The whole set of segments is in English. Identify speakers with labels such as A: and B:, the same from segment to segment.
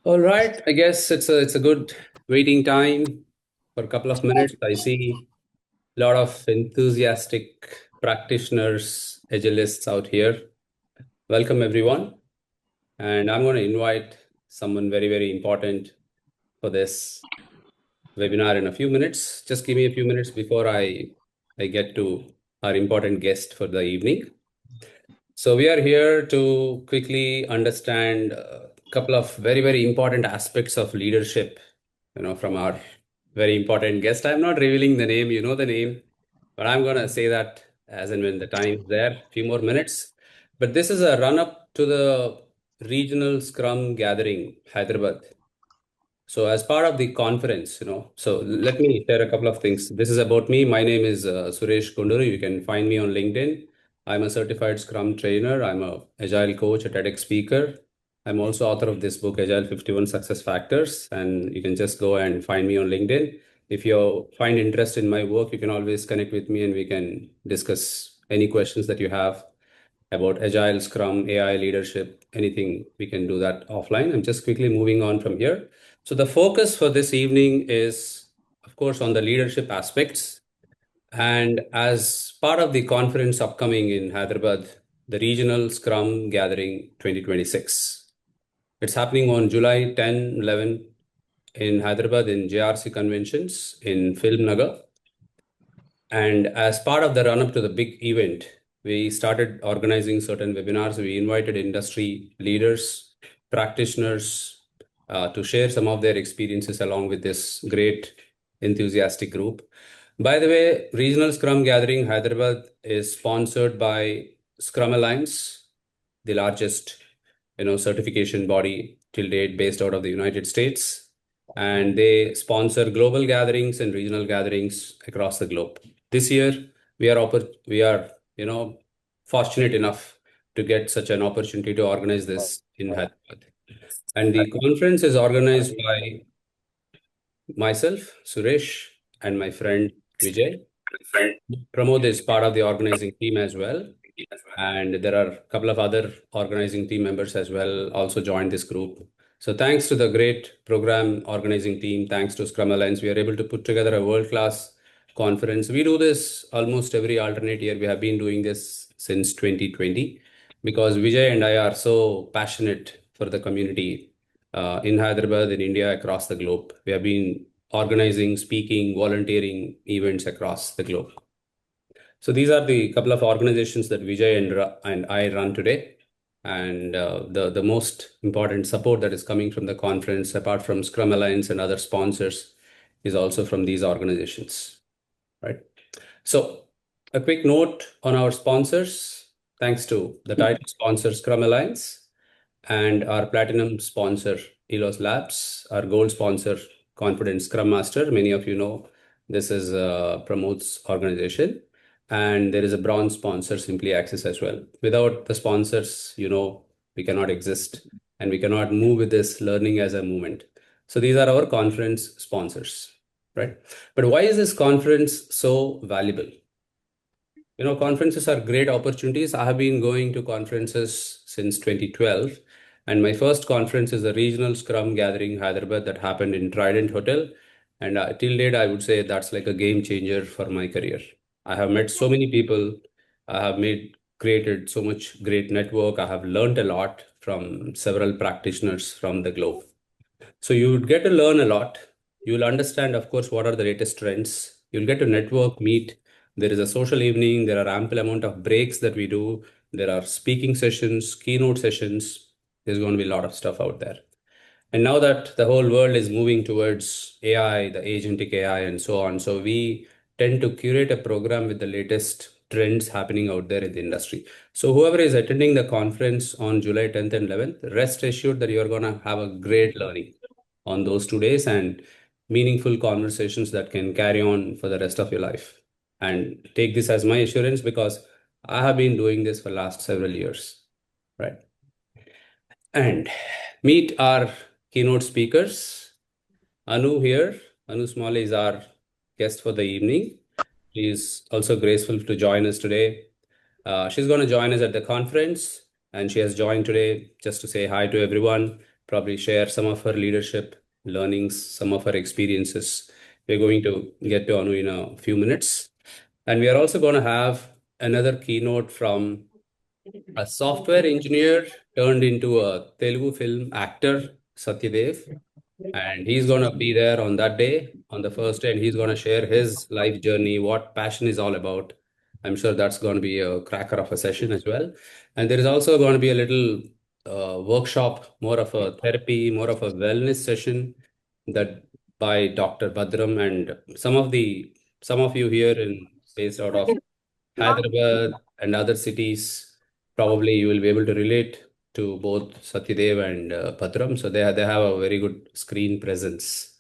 A: All right, I guess it's a good waiting time for a couple of minutes. I see a lot of enthusiastic practitioners, agilists out here. Welcome everyone, and I'm going to invite someone very, very important for this webinar in a few minutes. Just give me a few minutes before I get to our important guest for the evening. So we are here to quickly understand a couple of very, very important aspects of leadership, from our very important guest. I'm not revealing the name, you know the name, but I'm going to say that as and when the time is there, a few more minutes. But this is a run up to the regional Scrum gathering, Hyderabad. So, as part of the conference, so let me share a couple of things. This is about me. My name is Suresh Kunduru. You can find me on LinkedIn. I'm a certified Scrum trainer. I'm a Agile coach, a TEDx speaker. I'm also author of this book, Agile 51 Success Factors. And you can just go and find me on LinkedIn. If you find interest in my work, you can always connect with me and we can discuss any questions that you have about Agile, Scrum, AI leadership, anything, we can do that offline. I'm just quickly moving on from here. So the focus for this evening is, of course, on the leadership aspects. And as part of the conference upcoming in Hyderabad, the Regional Scrum Gathering 2026. It's happening on July 10, 11 in Hyderabad in JRC Conventions in Film Nagar. And as part of the run up to the big event, we started organizing certain webinars. We invited industry leaders, practitioners to share some of their experiences along with this great enthusiastic group. By the way, Regional Scrum Gathering Hyderabad is sponsored by Scrum Alliance, the largest certification body till date based out of the United States. And they sponsor global gatherings and regional gatherings across the globe. This year, we are fortunate enough to get such an opportunity to organize this in Hyderabad. And the conference is organized by myself, Suresh, and my friend Vijay. Pramod is part of the organizing team as well. And there are a couple of other organizing team members as well also joined this group. So thanks to the great program organizing team, thanks to Scrum Alliance, we are able to put together a world-class conference. We do this almost every alternate year. We have been doing this since 2020 because Vijay and I are so passionate for the community in Hyderabad, in India, across the globe. We have been organizing, speaking, volunteering events across the globe. So these are the couple of organizations that Vijay and I run today. And the most important support that is coming from the conference, apart from Scrum Alliance and other sponsors, is also from these organizations, right? So a quick note on our sponsors. Thanks to the title sponsor Scrum Alliance and our platinum sponsor Elos Labs, our gold sponsor Confident Scrum Master. Many of you know this is Pramod's organization, and there is a bronze sponsor Simply Access as well. Without the sponsors, we cannot exist and we cannot move with this learning as a movement. So these are our conference sponsors, right? But why is this conference so valuable? Conferences are great opportunities. I have been going to conferences since 2012, and my first conference is the Regional Scrum Gathering Hyderabad that happened in Trident Hotel. And till date, I would say that's like a game changer for my career. I have met so many people. I have created so much great network. I have learned a lot from several practitioners from the globe. So you would get to learn a lot. You'll understand, of course, what are the latest trends. You'll get to network, meet. There is a social evening. There are ample amount of breaks that we do. There are speaking sessions, keynote sessions. There's going to be a lot of stuff out there. And now that the whole world is moving towards AI, the agentic AI, and so on, so we tend to curate a program with the latest trends happening out there in the industry. So whoever is attending the conference on July 10th and 11th, rest assured that you're going to have a great learning on those 2 days and meaningful conversations that can carry on for the rest of your life. And take this as my assurance because I have been doing this for last several years, right? And meet our keynote speakers. Anu here. Anu Smalley is our guest for the evening. She is also graceful to join us today. She's going to join us at the conference, and she has joined today just to say hi to everyone. probably share some of her leadership learnings, some of her experiences. We're going to get to Anu in a few minutes. And we are also going to have another keynote from a software engineer turned into a Telugu film actor, Satyadev, and he's going to be there on that day, on the first day, and he's going to share his life journey, what passion is all about. I'm sure that's going to be a cracker of a session as well. And there is also going to be a little workshop, more of a therapy, more of a wellness session that by Dr. Badram, and some of you here in based out of Hyderabad and other cities, probably you will be able to relate to both Satyadev and Bhadram. So they have a very good screen presence,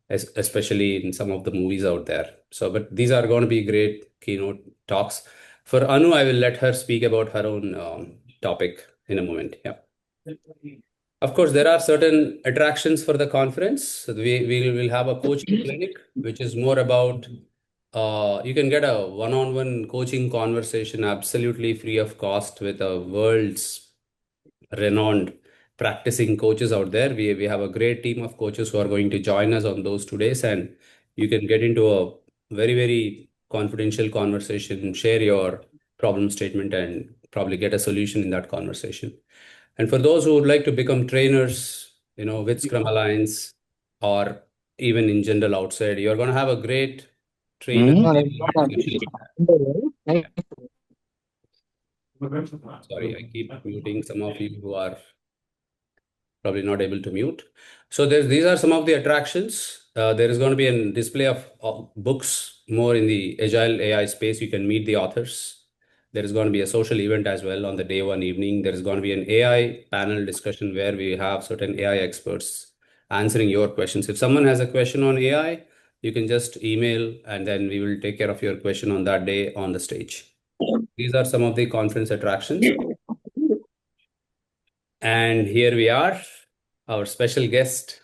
A: especially in some of the movies out there. So, but these are going to be great keynote talks. For Anu, I will let her speak about her own topic in a moment. Yeah. Of course, there are certain attractions for the conference. So we will have a coaching clinic, which is more about you can get a one-on-one coaching conversation absolutely free of cost with a world's renowned practicing coaches out there. We have a great team of coaches who are going to join us on those 2 days, and you can get into a very confidential conversation, share your problem statement, and probably get a solution in that conversation. And for those who would like to become trainers, with Scrum Alliance or even in general outside, you're going to have a great trainer session. Sorry, I keep muting some of you who are probably not able to mute. So these are some of the attractions. There is going to be a display of books more in the Agile AI space. You can meet the authors. There is going to be a social event as well on the day one evening. There is going to be an AI panel discussion where we have certain AI experts answering your questions. If someone has a question on AI, you can just email and then we will take care of your question on that day on the stage. These are some of the conference attractions. And here we are, our special guest,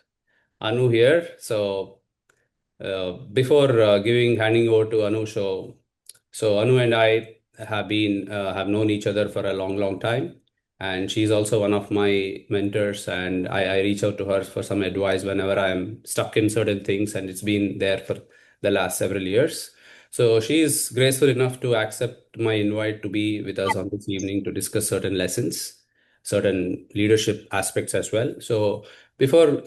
A: Anu here. So before handing over to Anu, so Anu and I have known each other for a long time, and she's also one of my mentors. And I reach out to her for some advice whenever I'm stuck in certain things, and it's been there for the last several years. So she is graceful enough to accept my invite to be with us on this evening to discuss certain lessons, certain leadership aspects as well. So before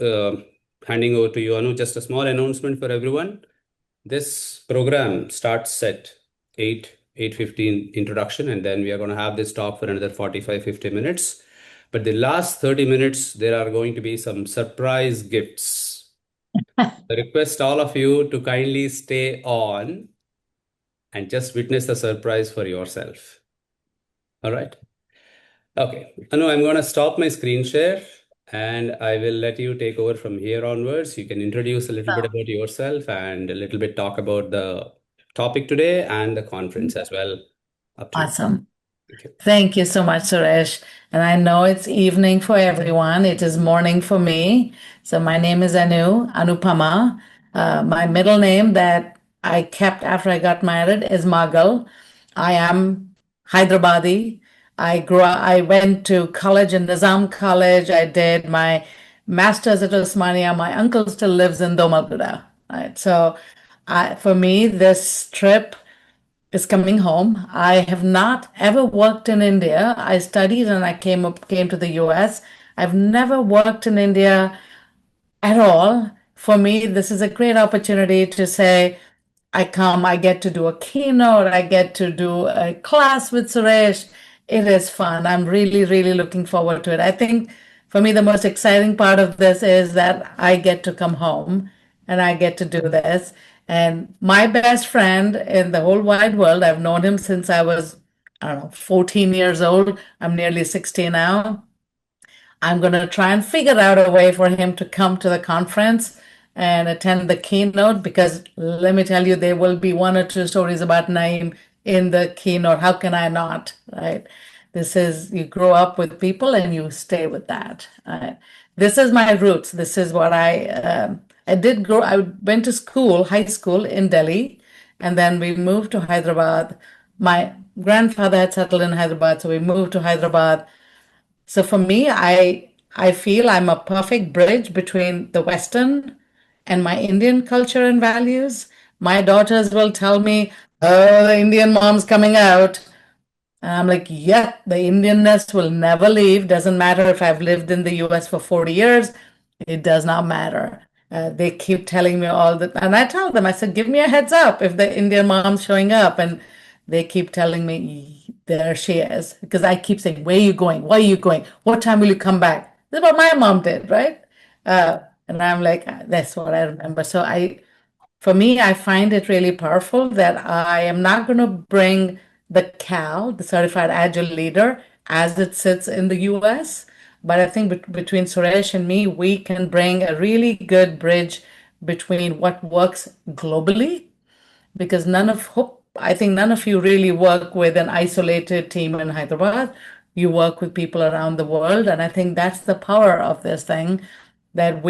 A: handing over to you, Anu, just a small announcement for everyone. This program starts at 8:15 introduction, and then we are going to have this talk for another 45-50 minutes. But the last 30 minutes, there are going to be some surprise gifts. I request all of you to kindly stay on and just witness the surprise for yourself. All right. Okay. Anu, I'm going to stop my screen share and I will let you take over from here onwards. You can introduce a little bit about yourself and a little bit talk about the topic today and the conference as well. Up to you.
B: Awesome.
A: Thank you.
B: Thank you so much, Suresh. And I know it's evening for everyone. It is morning for me. So my name is Anupama. My middle name that I kept after I got married is Magal. I am Hyderabadi. I went to college in Nizam College. I did my master's at Osmania. My uncle still lives in Domalgura. Right. So for me, this trip is coming home. I have not ever worked in India. I studied and I came to the US. I've never worked in India at all. For me, this is a great opportunity to say, I get to do a keynote, I get to do a class with Suresh. It is fun. I'm really looking forward to it. I think for me, the most exciting part of this is that I get to come home and I get to do this. And my best friend in the whole wide world, I've known him since I was, I don't know, 14 years old. I'm nearly 60 now. I'm going to try and figure out a way for him to come to the conference and attend the keynote because let me tell you, there will be one or two stories about Naeem in the keynote. How can I not? Right? This is, you grow up with people and you stay with that. Right? This is my roots. This is what I did grow. I went to school, high school in Delhi, and then we moved to Hyderabad. My grandfather had settled in Hyderabad, so we moved to Hyderabad. So for me, I feel I'm a perfect bridge between the Western and my Indian culture and values. My daughters will tell me, "Oh, the Indian mom's coming out." And I'm like, yeah, the Indianness will never leave. Doesn't matter if I've lived in the US for 40 years, it does not matter. They keep telling me all the, and I tell them, I said, give me a heads up if the Indian mom's showing up. And they keep telling me, there she is. Because I keep saying, where are you going? Why are you going? What time will you come back? This is what my mom did, right? And I'm like, that's what I remember. For me, I find it really powerful that I am not going to bring the CAL, the Certified Agile Leader, as it sits in the US. But I think between Suresh and me, we can bring a really good bridge between what works globally, because I think none of you really work with an isolated team in Hyderabad. You work with people around the world. And I think that's the power of this thing that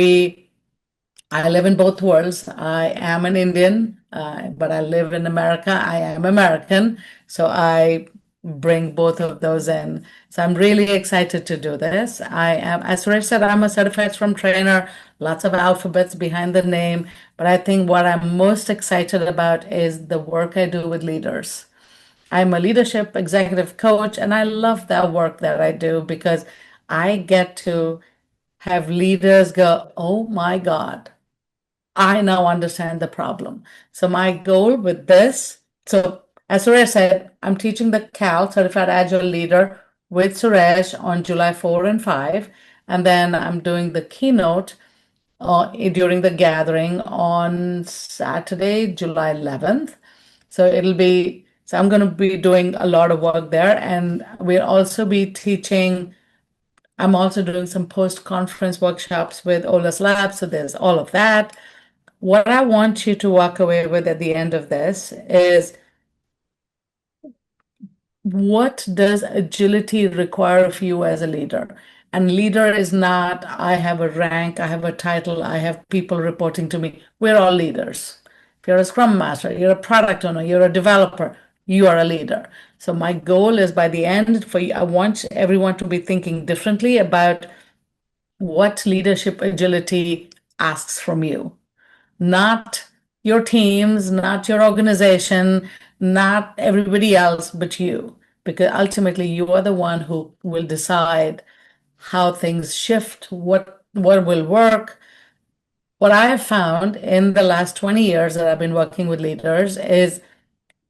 B: I live in both worlds. I am an Indian, but I live in America. I am American. So I bring both of those in. So I'm really excited to do this. As Suresh said, I'm a certified Scrum trainer, lots of alphabets behind the name. But I think what I'm most excited about is the work I do with leaders. I'm a leadership executive coach, and I love that work that I do because I get to have leaders go, oh my God, I now understand the problem. So my goal with this, so as Suresh said, I'm teaching the CAL Certified Agile Leader with Suresh on July 4 and 5. And then I'm doing the keynote during the gathering on Saturday, July 11th. So I'm going to be doing a lot of work there. And we'll also be teaching, I'm also doing some post-conference workshops with Ola's Labs. So there's all of that. What I want you to walk away with at the end of this is, what does agility require of you as a leader? And leader is not, I have a rank, I have a title, I have people reporting to me. We're all leaders. If you're a Scrum Master, you're a product owner, you're a developer, you are a leader. So my goal is by the end for you, I want everyone to be thinking differently about what leadership agility asks from you, not your teams, not your organization, not everybody else, but you. Because ultimately, you are the one who will decide how things shift, what will work. What I have found in the last 20 years that I've been working with leaders is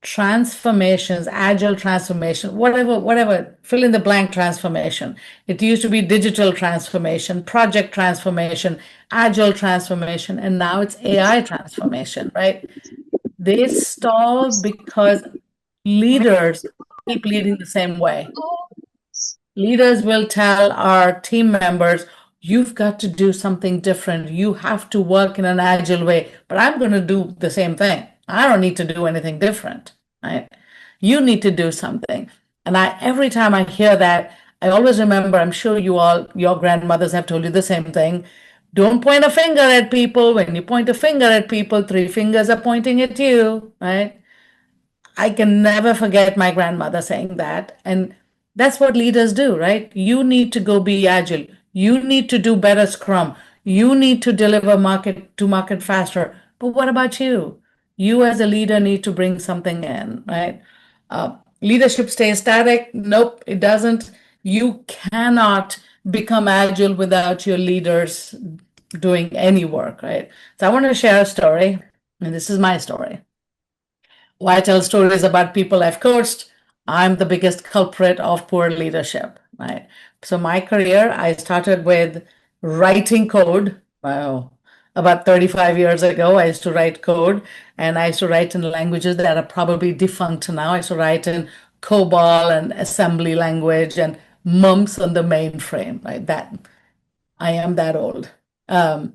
B: transformations, agile transformation, whatever, fill in the blank transformation. It used to be digital transformation, project transformation, agile transformation, and now it's AI transformation, right? They stall because leaders keep leading the same way. Leaders will tell our team members, you've got to do something different. You have to work in an agile way, but I'm going to do the same thing. I don't need to do anything different, right? You need to do something. And every time I hear that, I always remember, I'm sure your grandmothers have told you the same thing. Don't point a finger at people. When you point a finger at people, three fingers are pointing at you, right? I can never forget my grandmother saying that. And that's what leaders do, right? You need to go be agile. You need to do better Scrum. You need to deliver market to market faster. But what about you? You as a leader need to bring something in, right? Leadership stays static. Nope, it doesn't. You cannot become agile without your leaders doing any work, right? So I want to share a story, and this is my story. Why I tell stories about people I've coached. I'm the biggest culprit of poor leadership, right? So my career, I started with writing code. Wow. About 35 years ago, I used to write code, and I used to write in languages that are probably defunct now. I used to write in COBOL and assembly language and mumps on the mainframe, right? That I am that old. Um,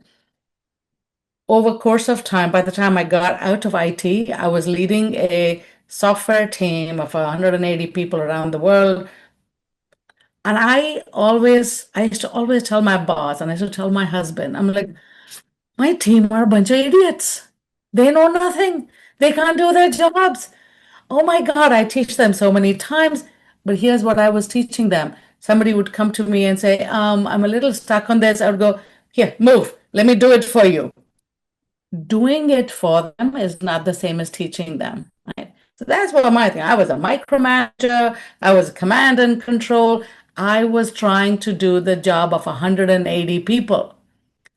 B: Over course of time, by the time I got out of IT, I was leading a software team of 180 people around the world. And I used to always tell my boss, and I used to tell my husband, I'm like, my team are a bunch of idiots. They know nothing. They can't do their jobs. Oh my God, I teach them so many times. But here's what I was teaching them. somebody would come to me and say, I'm a little stuck on this, I would go, here, move, let me do it for you. Doing it for them is not the same as teaching them, right? So that's what my thing. I was a micromanager, I was command and control. I was trying to do the job of 180 people.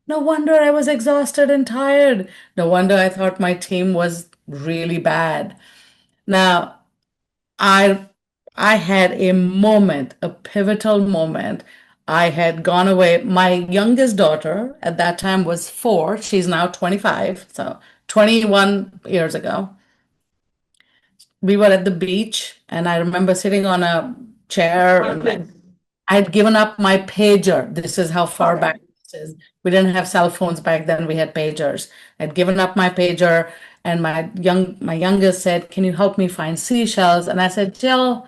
B: No wonder I was exhausted and tired. No wonder I thought my team was really bad. Now, I I had a moment, a pivotal moment. I had gone away. My youngest daughter at that time was 4. She's now 25, so 21 years ago. We were at the beach, and I remember sitting on a chair, and I had given up my pager. This is how far back this is. We didn't have cell phones back then. We had pagers. I'd given up my pager, and my youngest said, "Can you help me find seashells?" And I said, "Jill,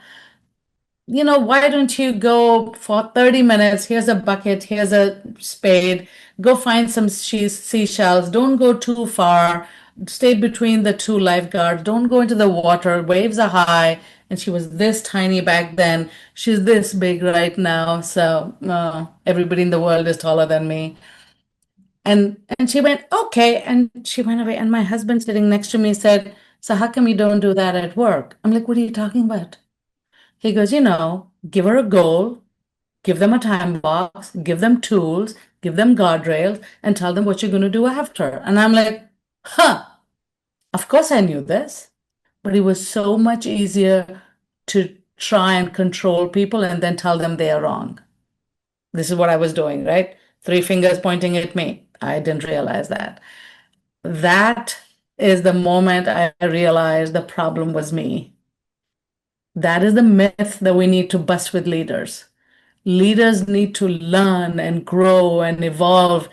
B: why don't you go for 30 minutes? Here's a bucket, here's a spade. Go find some seashells. Don't go too far. Stay between the two lifeguards. Don't go into the water. Waves are high." And she was this tiny back then. She's this big right now. So everybody in the world is taller than me. And she went, okay. And she went away. And my husband sitting next to me said, "So how come you don't do that at work?" I'm like, "What are you talking about?" He goes, give her a goal, give them a time box, give them tools, give them guardrails, and tell them what you're going to do after. And I'm like, huh, of course I knew this. But it was so much easier to try and control people and then tell them they are wrong. This is what I was doing, right? 3 fingers pointing at me. I didn't realize that. That is the moment I realized the problem was me. That is the myth that we need to bust with leaders. Leaders need to learn and grow and evolve.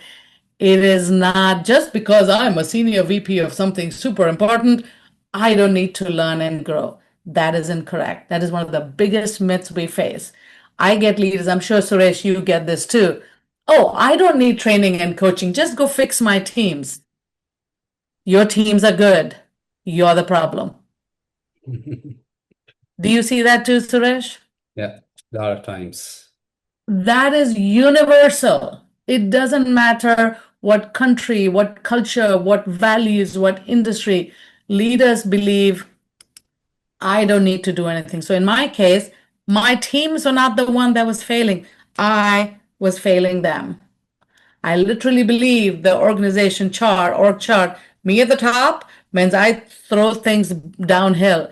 B: It is not just because I'm a senior VP of something super important, I don't need to learn and grow. That is incorrect. That is one of the biggest myths we face. I get leaders, I'm sure Suresh, you get this too. Oh, I don't need training and coaching. Just go fix my teams. Your teams are good. You're the problem. Do you see that too, Suresh?
A: Yeah, a lot of times.
B: That is universal. It doesn't matter what country, what culture, what values, what industry. Leaders believe I don't need to do anything. So in my case, my teams were not the one that was failing. I was failing them. I literally believe the organization chart, org chart, me at the top means I throw things downhill.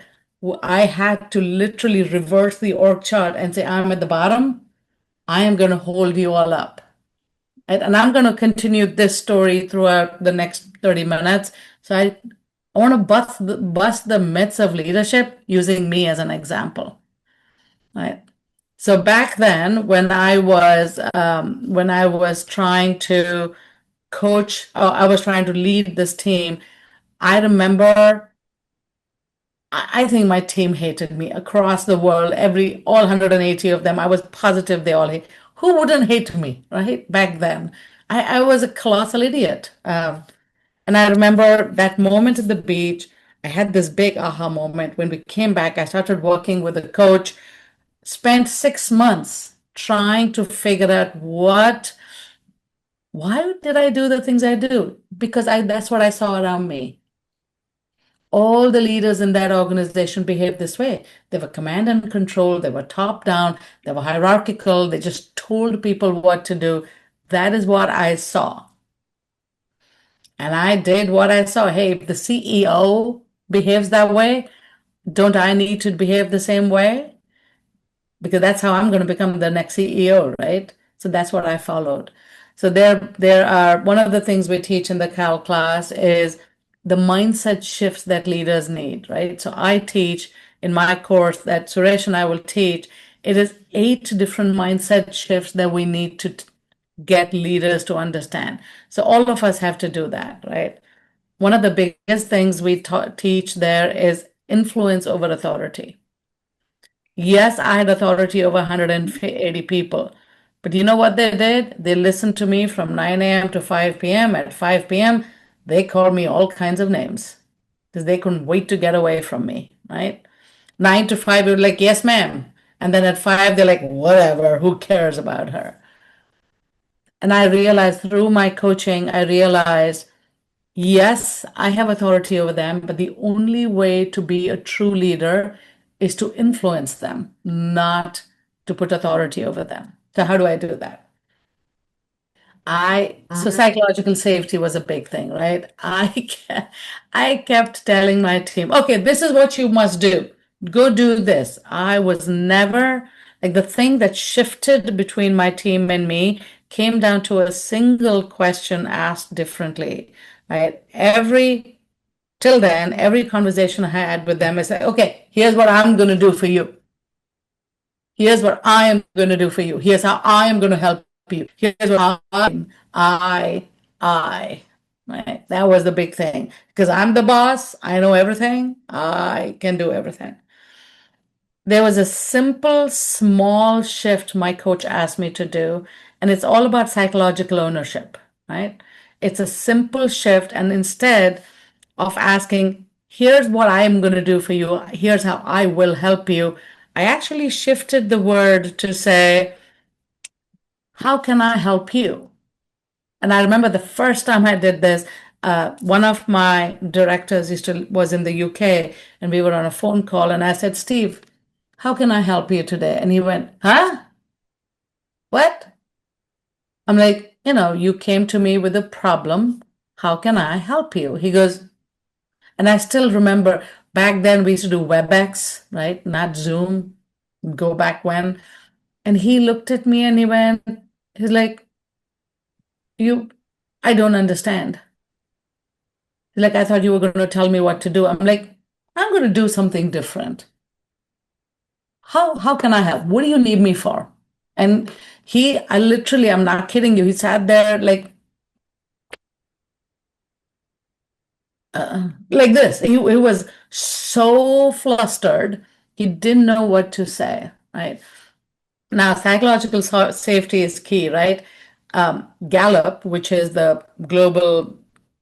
B: I had to literally reverse the org chart and say, I'm at the bottom. I am going to hold you all up. And I'm going to continue this story throughout the next 30 minutes. So I want to bust the myths of leadership using me as an example. Right. So back then, when I was trying to coach, I was trying to lead this team. I remember, I think my team hated me across the world. All 180 of them, I was positive they all hate. Who wouldn't hate me, right? Back then, I was a colossal idiot. And I remember that moment at the beach. I had this big aha moment when we came back. I started working with a coach. Spent 6 months trying to figure out why did I do the things I do? Because that's what I saw around me. All the leaders in that organization behaved this way. They were command and control, they were top down, they were hierarchical, they just told people what to do. That is what I saw. And I did what I saw. Hey, if the CEO behaves that way, don't I need to behave the same way? Because that's how I'm going to become the next CEO, right? So that's what I followed. So there are one of the things we teach in the Cal class is the mindset shifts that leaders need, right? So I teach in my course that Suresh and I will teach. It is 8 different mindset shifts that we need to get leaders to understand. So all of us have to do that, right? One of the biggest things we teach there is influence over authority. Yes, I had authority over 180 people. But you know what they did? They listened to me from 9 a.m. to 5 p.m. At 5 p.m., they called me all kinds of names because they couldn't wait to get away from me, right? 9 to 5, they were like, yes, ma'am. And then at 5, they're like, whatever, who cares about her? And I realized through my coaching, I realized, yes, I have authority over them, but the only way to be a true leader is to influence them, not to put authority over them. So how do I do that? So psychological safety was a big thing, right? I kept telling my team, okay, this is what you must do. Go do this. I was never like the thing that shifted between my team and me came down to a single question asked differently, right? Till then, every conversation I had with them is like, okay, here's what I'm going to do for you. Here's what I am going to do for you. Here's how I am going to help you. Here's what I. Right? That was the big thing. Because I'm the boss, I know everything, I can do everything. There was a simple, small shift my coach asked me to do, and it's all about psychological ownership, right? It's a simple shift, and instead of asking, here's what I'm going to do for you, here's how I will help you, I actually shifted the word to say, how can I help you? And I remember the first time I did this, one of my directors was in the UK, and we were on a phone call, and I said, Steve, how can I help you today? And he went, huh? What? I'm like, you came to me with a problem. How can I help you? He goes, and I still remember back then we used to do WebEx, right? Not Zoom, go back when. And he looked at me and he's like, you, I don't understand. He's like, I thought you were going to tell me what to do. I'm like, I'm going to do something different. How can I help? What do you need me for? And I literally, I'm not kidding you. He sat there like this. He was so flustered. He didn't know what to say, right? Now, psychological safety is key, right? Gallup, which is the global,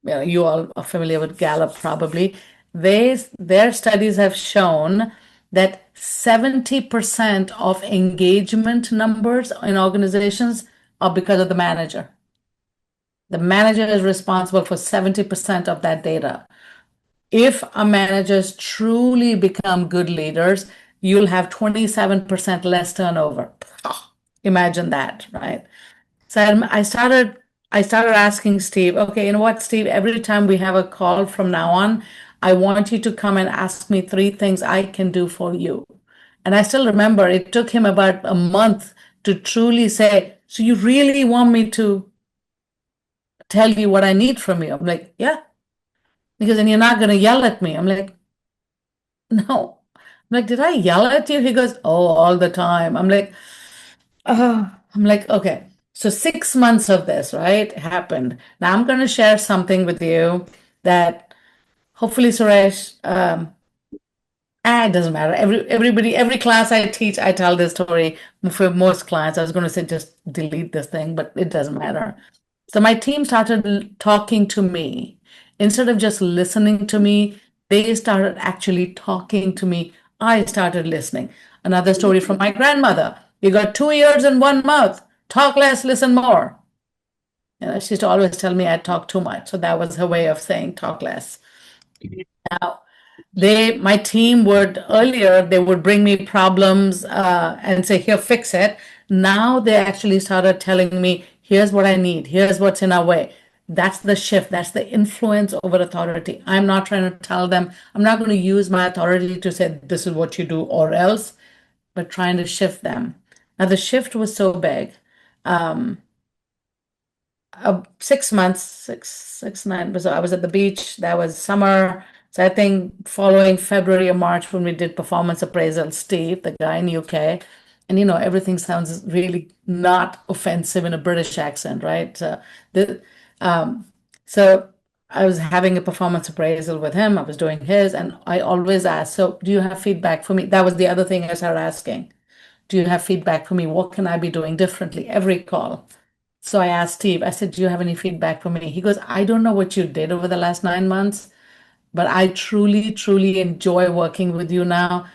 B: you all are familiar with Gallup probably, their studies have shown that 70% of engagement numbers in organizations are because of the manager. The manager is responsible for 70% of that data. If our managers truly become good leaders, you'll have 27% less turnover. Imagine that, right? So I started asking Steve, okay, you know what, Steve, every time we have a call from now on, I want you to come and ask me 3 things I can do for you. And I still remember it took him about a month to truly say, so you really want me to tell you what I need from you? I'm like, yeah. Because then you're not going to yell at me. I'm like, no. I'm like, did I yell at you? He goes, oh, all the time. I'm like, okay. So 6 months of this, right, happened. Now I'm going to share something with you that hopefully, Suresh, it doesn't matter. Every class I teach, I tell this story. For most clients, I was going to say just delete this thing, but it doesn't matter. So my team started talking to me. Instead of just listening to me, they started actually talking to me. I started listening. Another story from my grandmother. You got 2 ears and one mouth. Talk less, listen more. She used to always tell me I talk too much. So that was her way of saying talk less. Now, my team would earlier, they would bring me problems and say, here, fix it. Now they actually started telling me, here's what I need, here's what's in our way. That's the shift. That's the influence over authority. I'm not trying to tell them, I'm not going to use my authority to say, this is what you do or else, but trying to shift them. Now, the shift was so big. 6 months, 9. So I was at the beach. That was summer. So I think following February or March when we did performance appraisal, Steve, the guy in UK, and everything sounds really not offensive in a British accent, right? Um, so I was having a performance appraisal with him. I was doing his, and I always ask, so do you have feedback for me? That was the other thing I started asking. Do you have feedback for me? What can I be doing differently? Every call. So I asked Steve, I said, do you have any feedback for me? He goes, I don't know what you did over the last 9 months, but I truly, truly enjoy working with you now.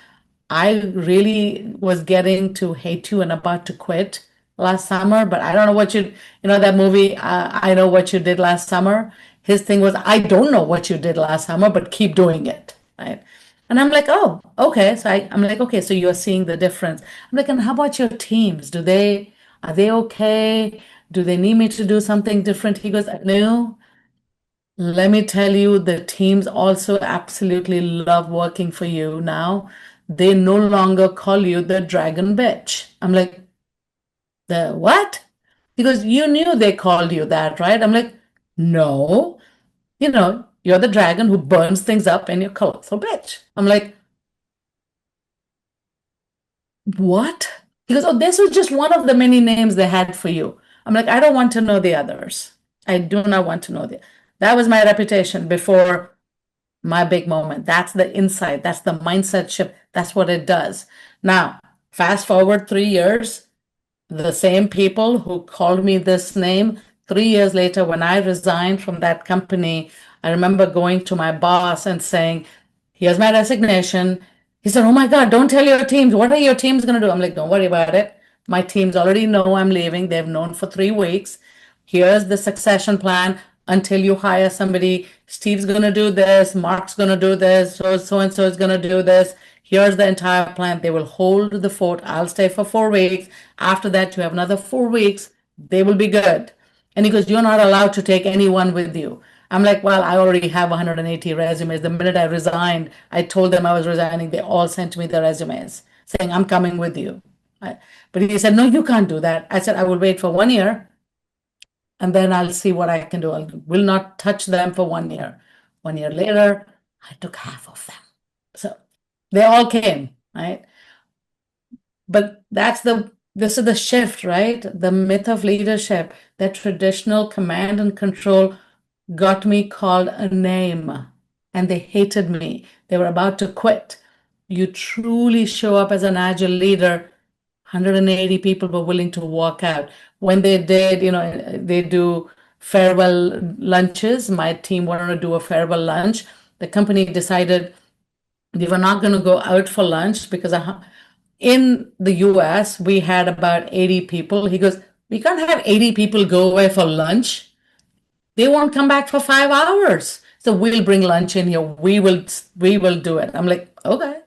B: I really was getting to hate you and about to quit last summer, but I don't know what that movie, I know what you did last summer. His thing was, I don't know what you did last summer, but keep doing it, right? And I'm like, oh, okay. So I'm like, okay, so you're seeing the difference. I'm like, and how about your teams? Are they okay? Do they need me to do something different? He goes, no. Let me tell you, the teams also absolutely love working for you now. They no longer call you the dragon bitch. I'm like, the what? He goes, you knew they called you that, right? I'm like, no, you're the dragon who burns things up and you're a colossal bitch. I'm like, what? He goes, oh, this was just one of the many names they had for you. I'm like, I don't want to know the others. I do not want to know the. That was my reputation before my big moment. That's the insight. That's the mindset shift. That's what it does. Now, fast forward 3 years, the same people who called me this name, 3 years later, when I resigned from that company, I remember going to my boss and saying, here's my resignation. He said, oh my God, don't tell your teams. What are your teams going to do? I'm like, don't worry about it. My teams already know I'm leaving. They've known for 3 weeks. Here's the succession plan until you hire somebody. Steve's going to do this. Mark's going to do this. So and so is going to do this. Here's the entire plan. They will hold the fort. I'll stay for 4 weeks. After that, you have another 4 weeks. They will be good. And he goes, you're not allowed to take anyone with you. I'm like, well, I already have 180 resumes. The minute I resigned, I told them I was resigning. They all sent me their resumes saying, I'm coming with you. But he said, no, you can't do that. I said, I will wait for 1 year and then I'll see what I can do. I will not touch them for 1 year. 1 year later, I took half of them. So they all came, right? But this is the shift, right? The myth of leadership, that traditional command and control got me called a name and they hated me. They were about to quit. You truly show up as an agile leader. 180 people were willing to walk out. When they did, they do farewell lunches. My team wanted to do a farewell lunch. The company decided we were not going to go out for lunch because in the US, we had about 80 people. He goes, we can't have 80 people go away for lunch. They won't come back for 5 hours. So we'll bring lunch in here. We will do it. I'm like, okay.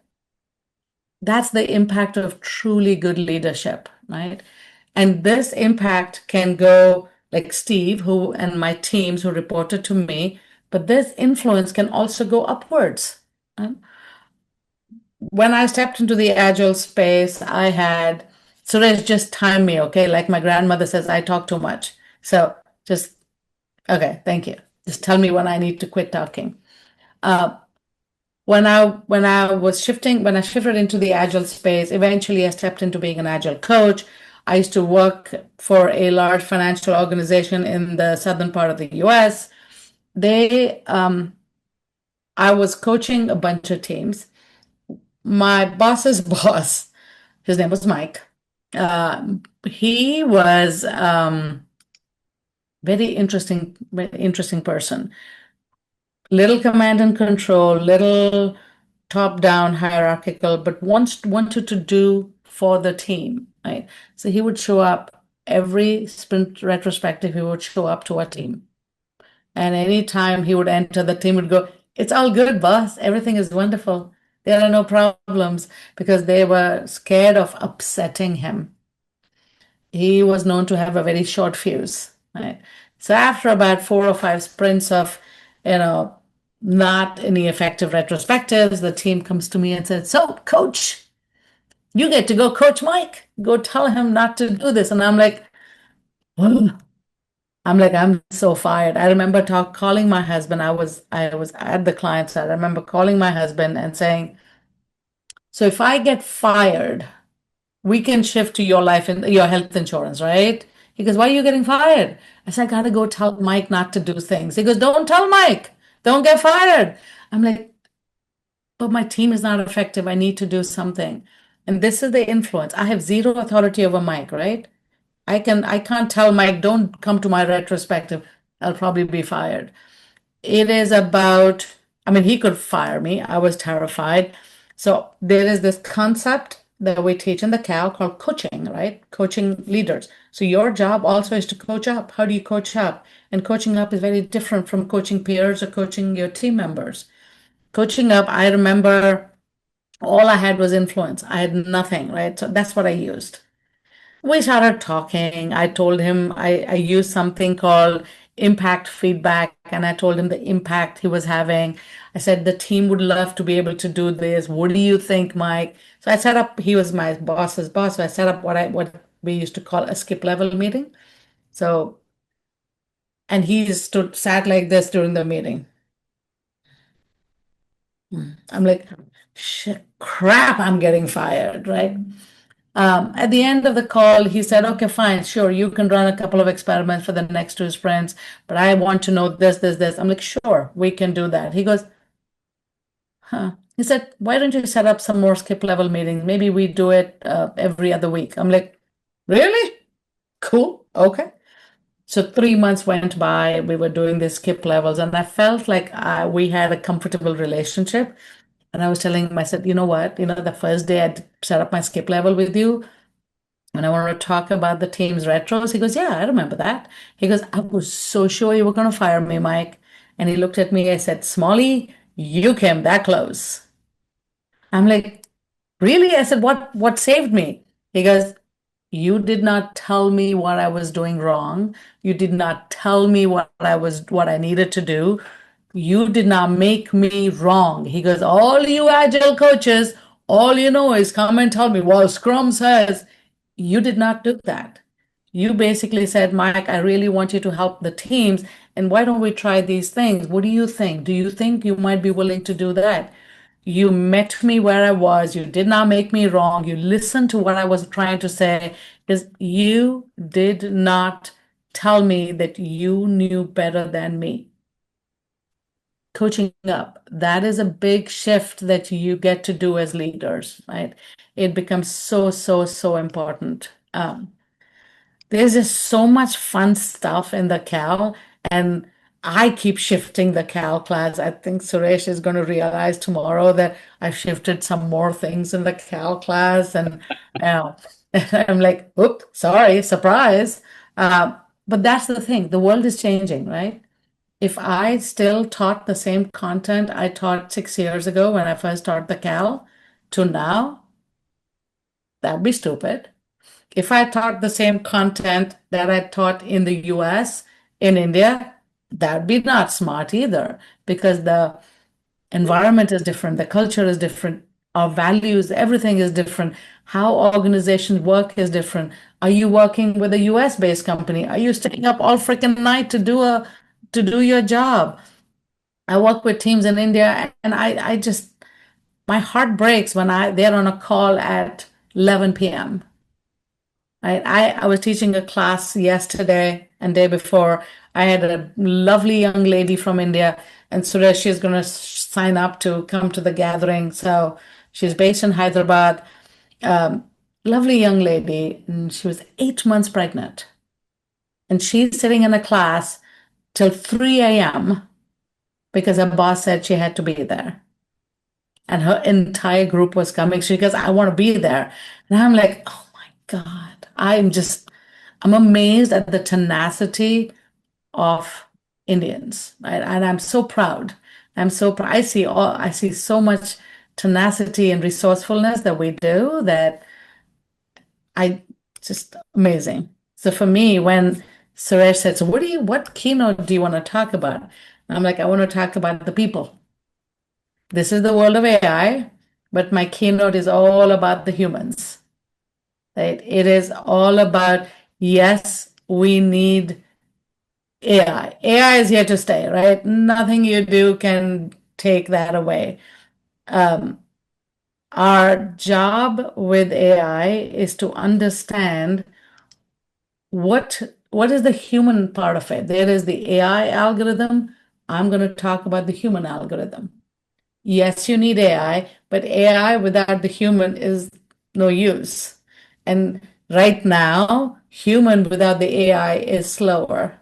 B: That's the impact of truly good leadership, right? And this impact can go like Steve, who and my teams who reported to me, but this influence can also go upwards. When I stepped into the agile space, I had Suresh just time me, okay? Like my grandmother says, I talk too much. So just okay, thank you. Just tell me when I need to quit talking. Uh, when I shifted into the agile space, eventually I stepped into being an agile coach. I used to work for a large financial organization in the southern part of the US. They I was coaching a bunch of teams. My boss's boss, his name was Mike. He was very interesting person. Little command and control, little top-down hierarchical, but wanted to do for the team, right? So he would show up every sprint retrospective, he would show up to our team. And anytime he would enter, the team would go, it's all good, boss. Everything is wonderful. There are no problems because they were scared of upsetting him. He was known to have a very short fuse, right? So after about 4 or 5 sprints of, you know, not any effective retrospectives, the team comes to me and said, so, coach, you get to go coach Mike. Go tell him not to do this. And I'm like, "Ugh." I'm so fired. I remember calling my husband. I was at the client side. I remember calling my husband and saying, so if I get fired, we can shift to your life and your health insurance, right? He goes, why are you getting fired? I said, I gotta go tell Mike not to do things. He goes, don't tell Mike. Don't get fired. I'm like, but my team is not effective. I need to do something. And this is the influence. I have zero authority over Mike, right? I can't tell Mike, don't come to my retrospective. I'll probably be fired. It is about, I mean, he could fire me. I was terrified. So there is this concept that we teach in the Cal called coaching, right? Coaching leaders. So your job also is to coach up. How do you coach up? And coaching up is very different from coaching peers or coaching your team members. Coaching up, I remember all I had was influence. I had nothing, right? So that's what I used. We started talking. I told him I used something called impact feedback, and I told him the impact he was having. I said, the team would love to be able to do this. What do you think, Mike? So I set up, he was my boss's boss. So I set up what we used to call a skip level meeting. So, and he sat like this during the meeting. I'm like, shit, crap, I'm getting fired, right? At the end of the call, he said, okay, fine, sure, you can run a couple of experiments for the next two sprints, but I want to know this, this, this. I'm like, sure, we can do that. He goes, huh. He said, why don't you set up some more skip level meetings? Maybe we do it every other week. I'm like, really? Cool. Okay. So 3 months went by. We were doing these skip levels, and I felt like we had a comfortable relationship. And I was telling him, I said, you know what? The first day I set up my skip level with you, and I want to talk about the team's retros. He goes, yeah, I remember that. He goes, I was so sure you were going to fire me, Mike. And he looked at me. I said, Smalley, you came that close. I'm like, really? I said, what saved me? He goes, you did not tell me what I was doing wrong. You did not tell me what I needed to do. You did not make me wrong. He goes, all you agile coaches, all you know is come and tell me, well, Scrum says you did not do that. You basically said, Mike, I really want you to help the teams. And why don't we try these things? What do you think? Do you think you might be willing to do that? You met me where I was. You did not make me wrong. You listened to what I was trying to say because you did not tell me that you knew better than me. Coaching up, that is a big shift that you get to do as leaders, right? It becomes so, so, so important. There's just so much fun stuff in the Cal, and I keep shifting the Cal class. I think Suresh is going to realize tomorrow that I've shifted some more things in the Cal class, and uh, I'm like, "Oops, sorry, surprise." But that's the thing. The world is changing, right? If I still taught the same content I taught 6 years ago when I first taught the Cal to now, that'd be stupid. If I taught the same content that I taught in the US, in India, that'd be not smart either because the environment is different, the culture is different, our values, everything is different. How organizations work is different. Are you working with a US based company? Are you staying up all freaking night to do your job? I work with teams in India and I just my heart breaks when they're on a call at 11 p.m. I was teaching a class yesterday and day before. I had a lovely young lady from India, and Suresh is going to sign up to come to the gathering. So she's based in Hyderabad. Um, Lovely young lady, and she was 8 months pregnant, and she's sitting in a class till 3 a.m. because her boss said she had to be there. And her entire group was coming. She goes, I want to be there. And I'm like, oh my God. I'm amazed at the tenacity of Indians. Right? And I'm so proud. I'm so proud. I see so much tenacity and resourcefulness that we do that I just amazing. So for me, when Suresh said, so what keynote do you want to talk about? And I'm like, I want to talk about the people. This is the world of AI, but my keynote is all about the humans, right? It is all about, yes, we need AI. AI is here to stay, right? Nothing you do can take that away. Um, our job with AI is to understand what is the human part of it. There is the AI algorithm. I'm going to talk about the human algorithm. Yes, you need AI, but AI without the human is no use. And right now, human without the AI is slower.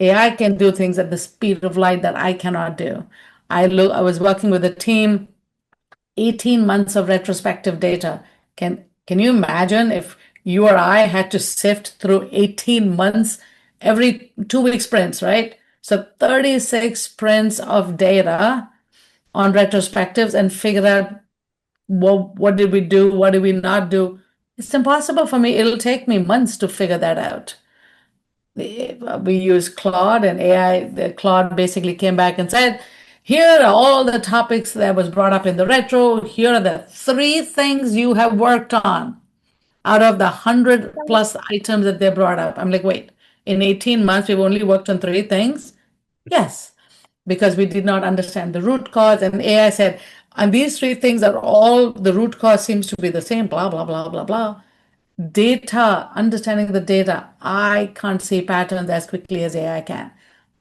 B: AI can do things at the speed of light that I cannot do. I was working with a team 18 months of retrospective data. Can you imagine if you or I had to sift through 18 months every 2 week sprints, right? So 36 sprints of data on retrospectives and figure out what did we do, what did we not do. It's impossible for me. It'll take me months to figure that out. We use Claude and AI. Claude basically came back and said, here are all the topics that was brought up in the retro. Here are the 3 things you have worked on out of the 100+ items that they brought up. I'm like, wait, in 18 months, we've only worked on 3 things? Yes, because we did not understand the root cause. And AI said, and these 3 things are all, the root cause seems to be the same, blah, blah, blah, blah, blah. Data, understanding the data, I can't see patterns as quickly as AI can.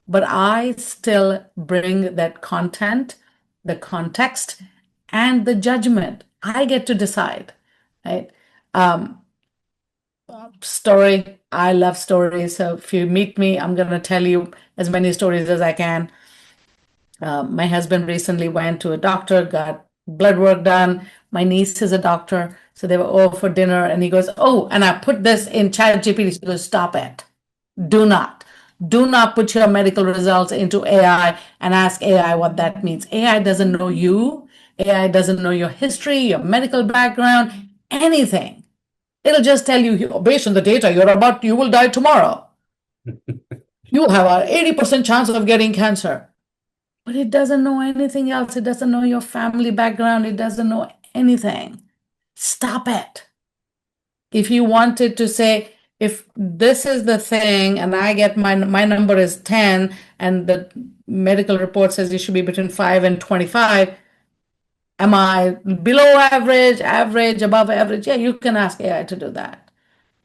B: But I still bring that content, the context, and the judgment. I get to decide, right? Story, I love stories. So if you meet me, I'm going to tell you as many stories as I can. My husband recently went to a doctor, got blood work done. My niece is a doctor, so they were over for dinner, and he goes, "Oh, and I put this in Chat GPT." She goes, "Stop it! Do not, do not put your medical results into AI and ask AI what that means. AI doesn't know you. AI doesn't know your history, your medical background, anything. It'll just tell you, based on the data, you will die tomorrow. You have a 80% chance of getting cancer." But it doesn't know anything else. It doesn't know your family background. It doesn't know anything. Stop it. If you wanted to say, if this is the thing and I get my number is 10 and the medical report says you should be between 5 and 25, am I below average, average, above average? Yeah, you can ask AI to do that.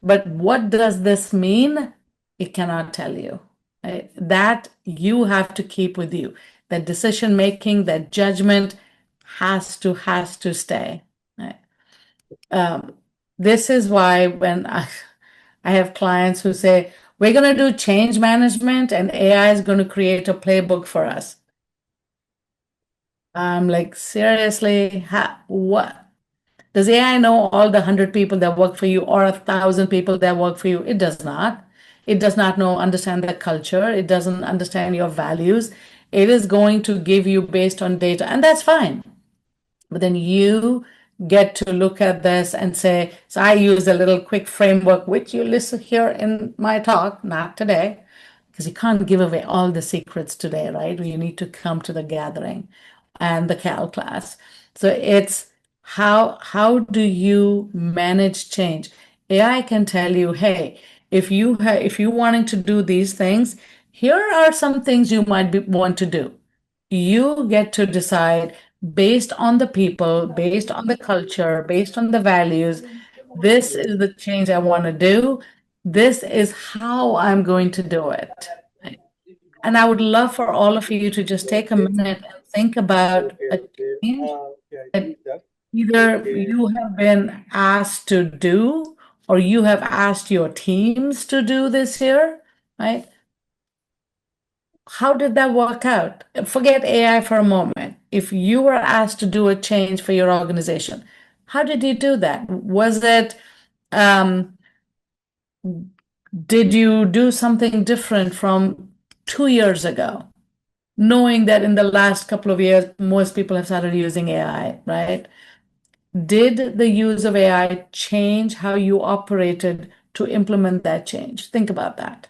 B: But what does this mean? It cannot tell you. Right? That you have to keep with you. That decision making, that judgment has to stay. Right? This is why when I have clients who say, we're going to do change management and AI is going to create a playbook for us. I'm like, seriously, what? Does AI know all the 100 people that work for you or 1,000 people that work for you? It does not. It does not know, understand the culture. It doesn't understand your values. It is going to give you based on data, and that's fine. But then you get to look at this and say, so I use a little quick framework, which you listen here in my talk, not today, because you can't give away all the secrets today, right? You need to come to the gathering and the Cal class. So it's how do you manage change? AI can tell you, hey, if you wanting to do these things, here are some things you might want to do. You get to decide based on the people, based on the culture, based on the values. This is the change I want to do. This is how I'm going to do it. And I would love for all of you to just take a minute and think about a change that either you have been asked to do or you have asked your teams to do this year, right? How did that work out? Forget AI for a moment. If you were asked to do a change for your organization, how did you do that? Was it, um, did you do something different from 2 years ago? Knowing that in the last couple of years, most people have started using AI, right? Did the use of AI change how you operated to implement that change? Think about that.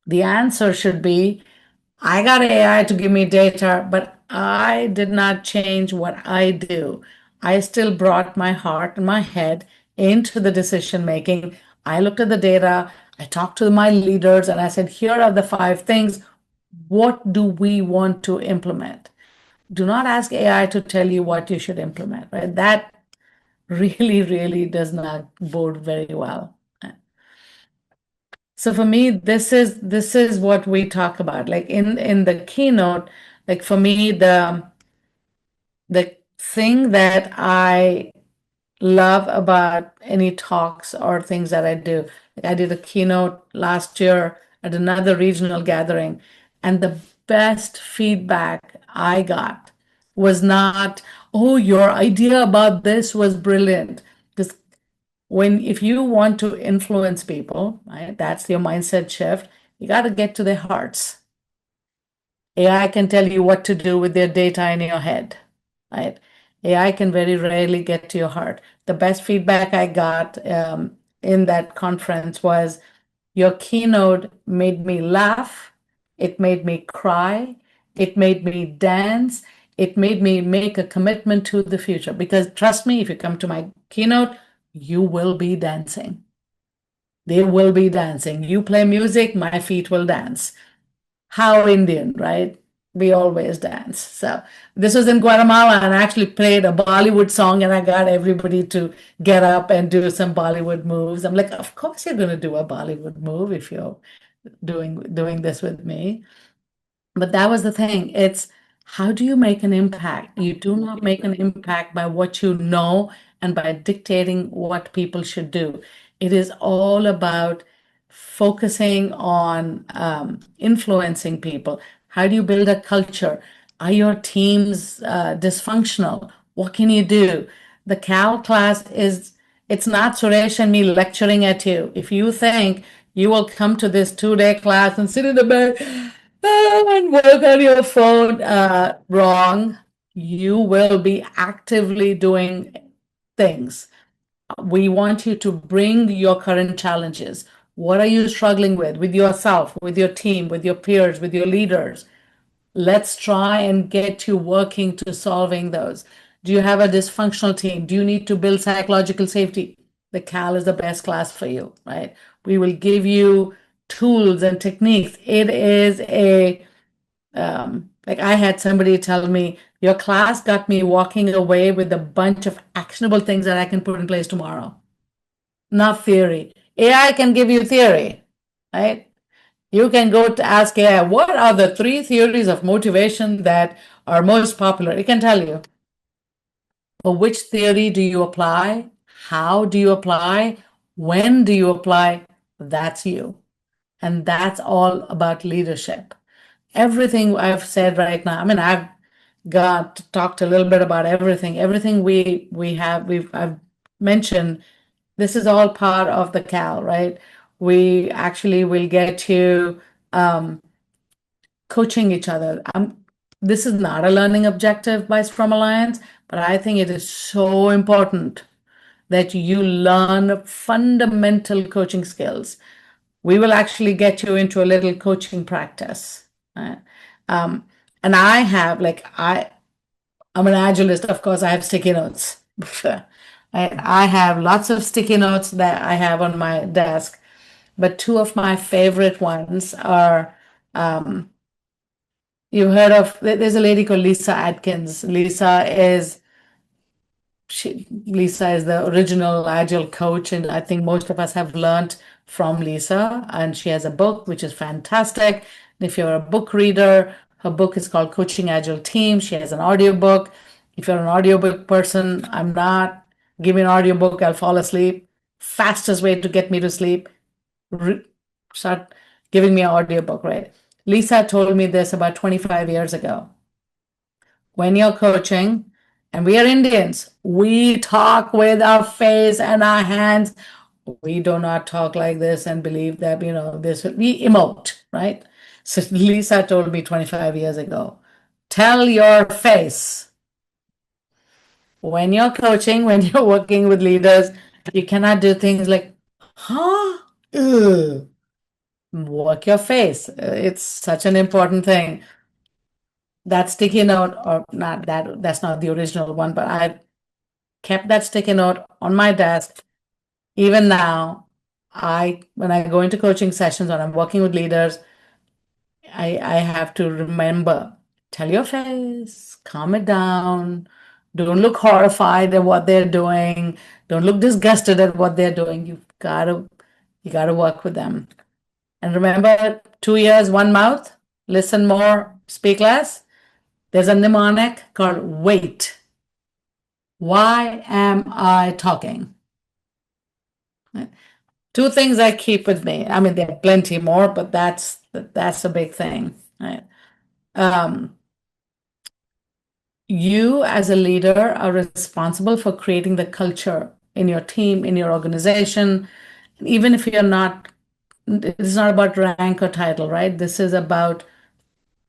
B: The answer should be, I got AI to give me data, but I did not change what I do. I still brought my heart and my head into the decision making. I looked at the data, I talked to my leaders, and I said, here are the 5 things. What do we want to implement? Do not ask AI to tell you what you should implement, right? That really, really does not bode very well. So for me, this is what we talk about. Like in the keynote, like for me, the thing that I love about any talks or things that I do. Like I did a keynote last year at another regional gathering, and the best feedback I got was not, Oh, your idea about this was brilliant. Because if you want to influence people, right, that's your mindset shift, you got to get to their hearts. AI can tell you what to do with their data in your head, right? AI can very rarely get to your heart. The best feedback I got in that conference was your keynote made me laugh, it made me cry, it made me dance, it made me make a commitment to the future. Because trust me, if you come to my keynote, you will be dancing. They will be dancing. You play music, my feet will dance. How Indian, right? We always dance. So this was in Guatemala, and I actually played a Bollywood song, and I got everybody to get up and do some Bollywood moves. I'm like, of course you're going to do a Bollywood move if you're doing this with me. But that was the thing. It's how do you make an impact? You do not make an impact by what you know and by dictating what people should do. It is all about focusing on influencing people. How do you build a culture? Are your teams dysfunctional? What can you do? The Cal class is, it's not Suresh and me lecturing at you. If you think you will come to this 2-day class and sit in the bed and work on your phone, wrong. You will be actively doing things. We want you to bring your current challenges. What are you struggling with yourself, with your team, with your peers, with your leaders? Let's try and get you working to solving those. Do you have a dysfunctional team? Do you need to build psychological safety? The CAL is the best class for you, right? We will give you tools and techniques. It is like I had somebody tell me, your class got me walking away with a bunch of actionable things that I can put in place tomorrow. Not theory. AI can give you theory, right? You can go to ask AI, what are the 3 theories of motivation that are most popular? It can tell you. But which theory do you apply? How do you apply? When do you apply? That's you. And that's all about leadership. Everything I've said right now, I mean, I've got talked a little bit about everything. Everything I've mentioned, this is all part of the CAL, right? We actually will get you coaching each other. This is not a learning objective by Scrum Alliance, but I think it is so important that you learn fundamental coaching skills. We will actually get you into a little coaching practice. Right? Um, and I'm an agilist, of course, I have sticky notes. I have lots of sticky notes that I have on my desk, but 2 of my favorite ones are you've heard of, there's a lady called Lisa Atkins. Lisa is the original Agile coach, and I think most of us have learned from Lisa. And she has a book which is fantastic. If you're a book reader, her book is called Coaching Agile Teams. She has an audiobook. If you're an audiobook person, I'm not. Give me an audiobook, I'll fall asleep. Fastest way to get me to sleep, re- start giving me an audiobook, right? Lisa told me this about 25 years ago. When you're coaching, and we are Indians, we talk with our face and our hands. We do not talk like this and believe that, this, we emote, right? So Lisa told me 25 years ago, tell your face. When you're coaching, when you're working with leaders, you cannot do things like, huh? Ugh. Work your face. It's such an important thing. That sticky note, or not that, that's not the original one, but I kept that sticky note on my desk. Even now, when I go into coaching sessions or I'm working with leaders, I have to remember, tell your face, calm it down. Don't look horrified at what they're doing. Don't look disgusted at what they're doing. You gotta work with them. And remember, 2 ears, one mouth. Listen more, speak less. There's a mnemonic called wait. Why am I talking? 2 things I keep with me. I mean, there are plenty more, but that's a big thing, right? Um, you as a leader are responsible for creating the culture in your team, in your organization. Even if you're not, it's not about rank or title, right? This is about,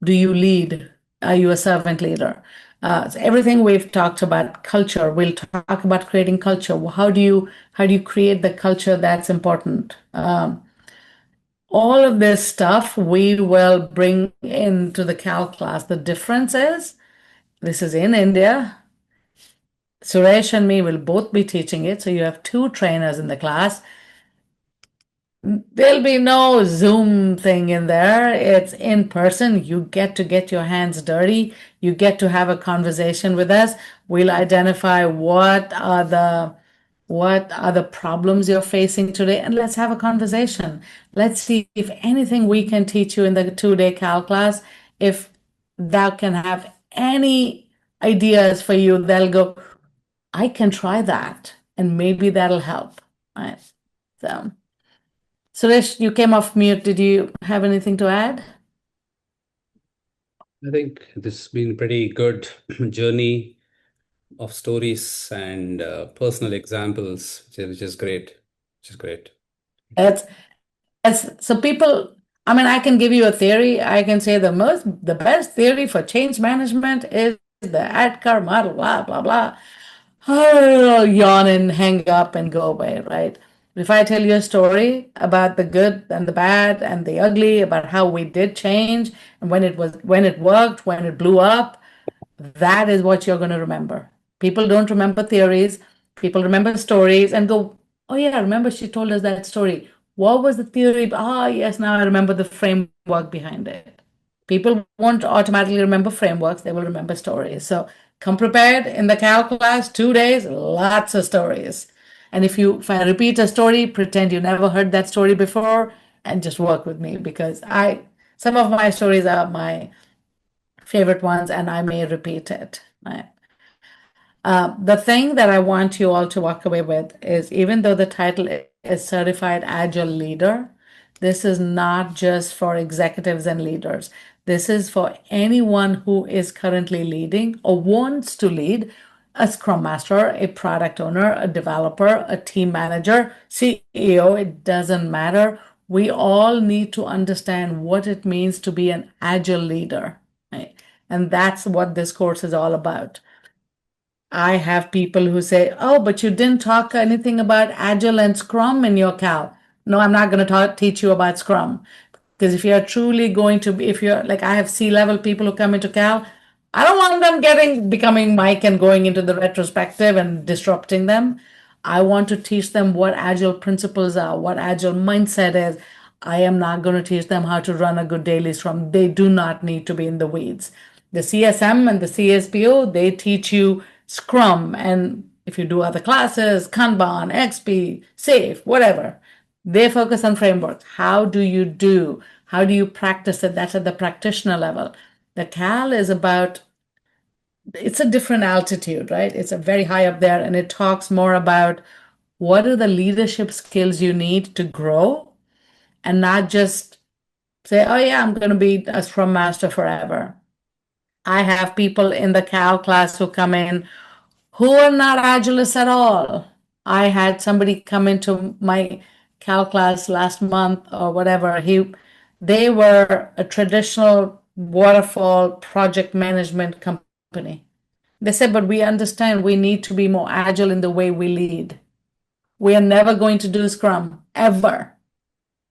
B: do you lead? Are you a servant leader? So everything we've talked about culture, we'll talk about creating culture. How do you create the culture that's important? All of this stuff we will bring into the Cal class. The difference is this is in India. Suresh and me will both be teaching it. So you have two trainers in the class. There'll be no Zoom thing in there. It's in person. You get to get your hands dirty. You get to have a conversation with us. We'll identify what are the problems you're facing today, and let's have a conversation. Let's see if anything we can teach you in the 2-day Cal class, if that can have any ideas for you, they'll go, I can try that, and maybe that'll help. Right. So, Suresh, you came off mute. Did you have anything to add?
A: I think this has been a pretty good journey of stories and personal examples, which is great. Which is great. Thank you.
B: It's, so people, I mean, I can give you a theory. I can say the best theory for change management is the ADKAR model, blah, blah, blah. Oh, yawn and hang up and go away, right? If I tell you a story about the good and the bad and the ugly, about how we did change and when it worked, when it blew up, that is what you're going to remember. People don't remember theories. People remember stories and go, oh, yeah, remember she told us that story. What was the theory? Ah, yes, now I remember the framework behind it. People won't automatically remember frameworks, they will remember stories. So come prepared in the Cal class, 2 days, lots of stories. And if I repeat a story, pretend you never heard that story before and just work with me because some of my stories are my favorite ones and I may repeat it. Right? The thing that I want you all to walk away with is even though the title is Certified Agile Leader, this is not just for executives and leaders. This is for anyone who is currently leading or wants to lead a Scrum Master, a product owner, a developer, a team manager, CEO, it doesn't matter. We all need to understand what it means to be an agile leader. Right? And that's what this course is all about. I have people who say, oh, but you didn't talk anything about Agile and Scrum in your Cal. No, I'm not going to teach you about Scrum. Because if you're truly going to be, if you're like, I have C-level people who come into Cal, I don't want them becoming Mike and going into the retrospective and disrupting them. I want to teach them what Agile principles are, what Agile mindset is. I am not going to teach them how to run a good daily Scrum. They do not need to be in the weeds. The CSM and the CSPO, they teach you Scrum, and if you do other classes, Kanban, XP, SAFe, whatever, they focus on frameworks. How do you do? How do you practice it? That's at the practitioner level. The Cal is about, it's a different altitude, right? It's a very high up there, and it talks more about what are the leadership skills you need to grow and not just say, oh, yeah, I'm going to be a Scrum Master forever. I have people in the Cal class who come in who are not Agilists at all. I had somebody come into my Cal class last month or whatever. They were a traditional waterfall project management company. They said, but we understand we need to be more agile in the way we lead. We are never going to do Scrum, ever.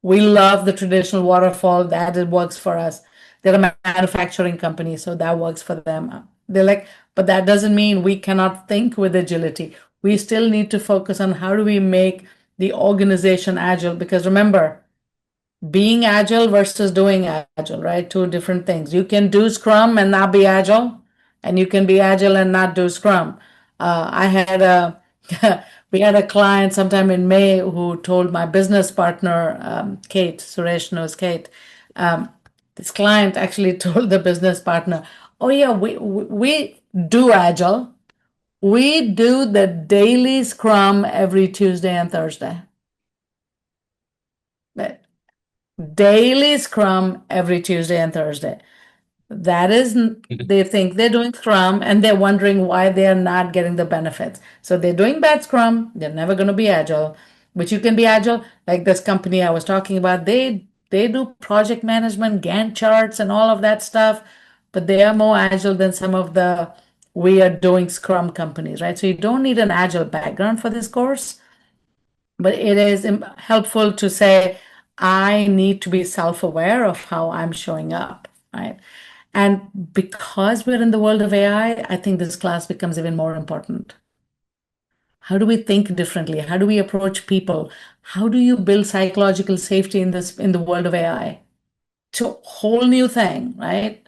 B: We love the traditional waterfall, that it works for us. They're a manufacturing company, so that works for them. They're like, but that doesn't mean we cannot think with agility. We still need to focus on how do we make the organization agile, because remember, being agile versus doing agile, right? Two different things. You can do Scrum and not be agile, and you can be agile and not do Scrum. I had a we had a client sometime in May who told my business partner, Kate, Suresh knows Kate. Um, this client actually told the business partner, "Oh yeah, we do agile. We do the daily Scrum every Tuesday and Thursday." Daily Scrum every Tuesday and Thursday. That is, they think they're doing Scrum and they're wondering why they're not getting the benefits. So they're doing bad Scrum, they're never going to be Agile, which you can be Agile. Like this company I was talking about, they do project management, Gantt charts, and all of that stuff, but they are more Agile than some of the we are doing Scrum companies, right? So you don't need an Agile background for this course, but it is helpful to say, I need to be self aware of how I'm showing up, right? And because we're in the world of AI, I think this class becomes even more important. How do we think differently? How do we approach people? How do you build psychological safety in this in the world of AI? It's a whole new thing, right?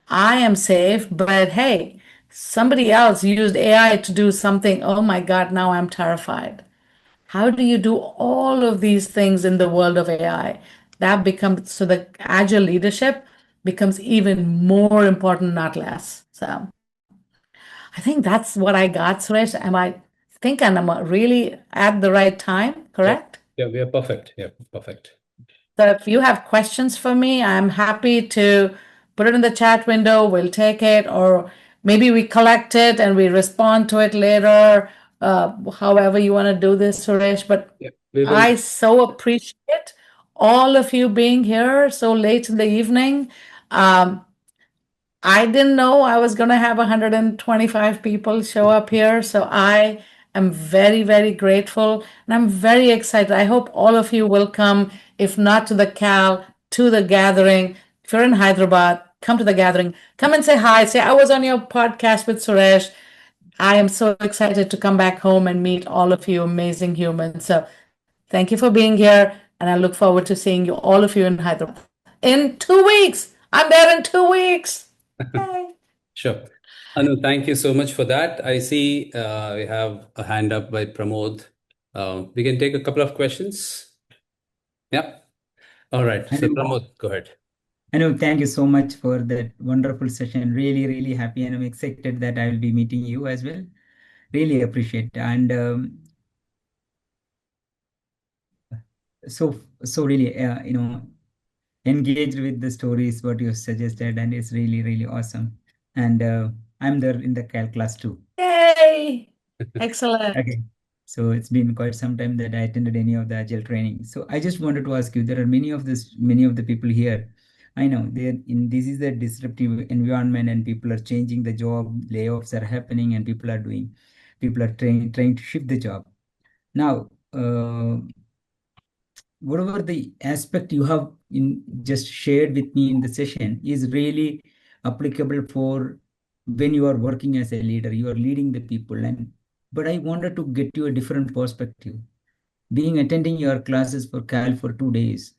B: I am safe, but hey, somebody else used AI to do something. Oh my God, now I'm terrified. How do you do all of these things in the world of AI? That becomes so the agile leadership becomes even more important, not less. So I think that's what I got, Suresh. Am I think I'm really at the right time,
A: Yeah,
B: correct?
A: yeah, we are perfect. Yeah, perfect.
B: So if you have questions for me, I'm happy to put it in the chat window. We'll take it, or maybe we collect it and we respond to it later. However you want to do this, Suresh. But
A: Yeah, we will.
B: I so appreciate all of you being here so late in the evening. Um, I didn't know I was going to have 125 people show up here. So I am very, very grateful and I'm very excited. I hope all of you will come, if not to the Cal, to the gathering. If you're in Hyderabad, come to the gathering. Come and say hi. Say, I was on your podcast with Suresh. I am so excited to come back home and meet all of you amazing humans. So thank you for being here. And I look forward to seeing you, all of you in Hyderabad in 2 weeks. I'm there in 2 weeks. Yay.
A: Sure. Anu, thank you so much for that. I see we have a hand up by Pramod. We can take a couple of questions. Yeah. All right.
C: I
A: So
C: know,
A: Pramod, go ahead.
C: I know. Thank you so much for that wonderful session. Really, really happy, and I'm excited that I will be meeting you as well. Really appreciate, and so really, engaged with the stories what you suggested, and it's really, really awesome. And I'm there in the class too.
B: Yay! Excellent.
C: Okay. So it's been quite some time that I attended any of the agile training. So I just wanted to ask you, there are many of the people here. I know they're in this is a disruptive environment and people are changing the job, layoffs are happening and people are trying to shift the job. Now, whatever the aspect you have in just shared with me in the session is really applicable for when you are working as a leader, you are leading the people. And but I wanted to get you a different perspective. Being attending your classes for Cal for 2 days,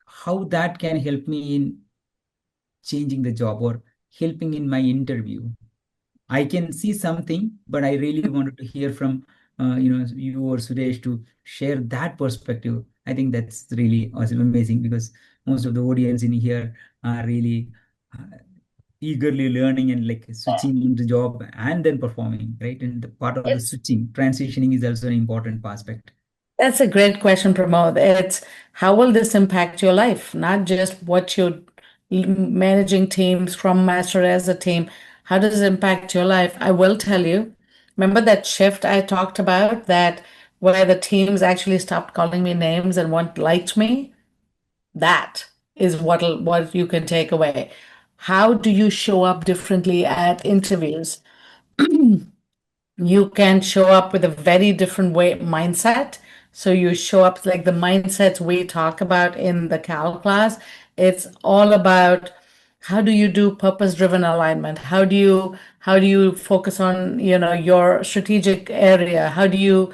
C: how that can help me in changing the job or helping in my interview. I can see something, but I really wanted to hear from you or Suresh to share that perspective. I think that's really awesome, amazing, because most of the audience in here are really eagerly learning and like switching into job and then performing, right? And the part of the switching, transitioning is also an important aspect.
B: That's a great question, Pramod. It's how will this impact your life? Not just what you're managing teams, Scrum Master as a team. How does it impact your life? I will tell you. Remember that shift I talked about that where the teams actually stopped calling me names and what liked me? That is what you can take away. How do you show up differently at interviews? You can show up with a very different way mindset. So you show up like the mindsets we talk about in the Cal class. It's all about how do you do purpose driven alignment? How do you focus on, your strategic area? How do you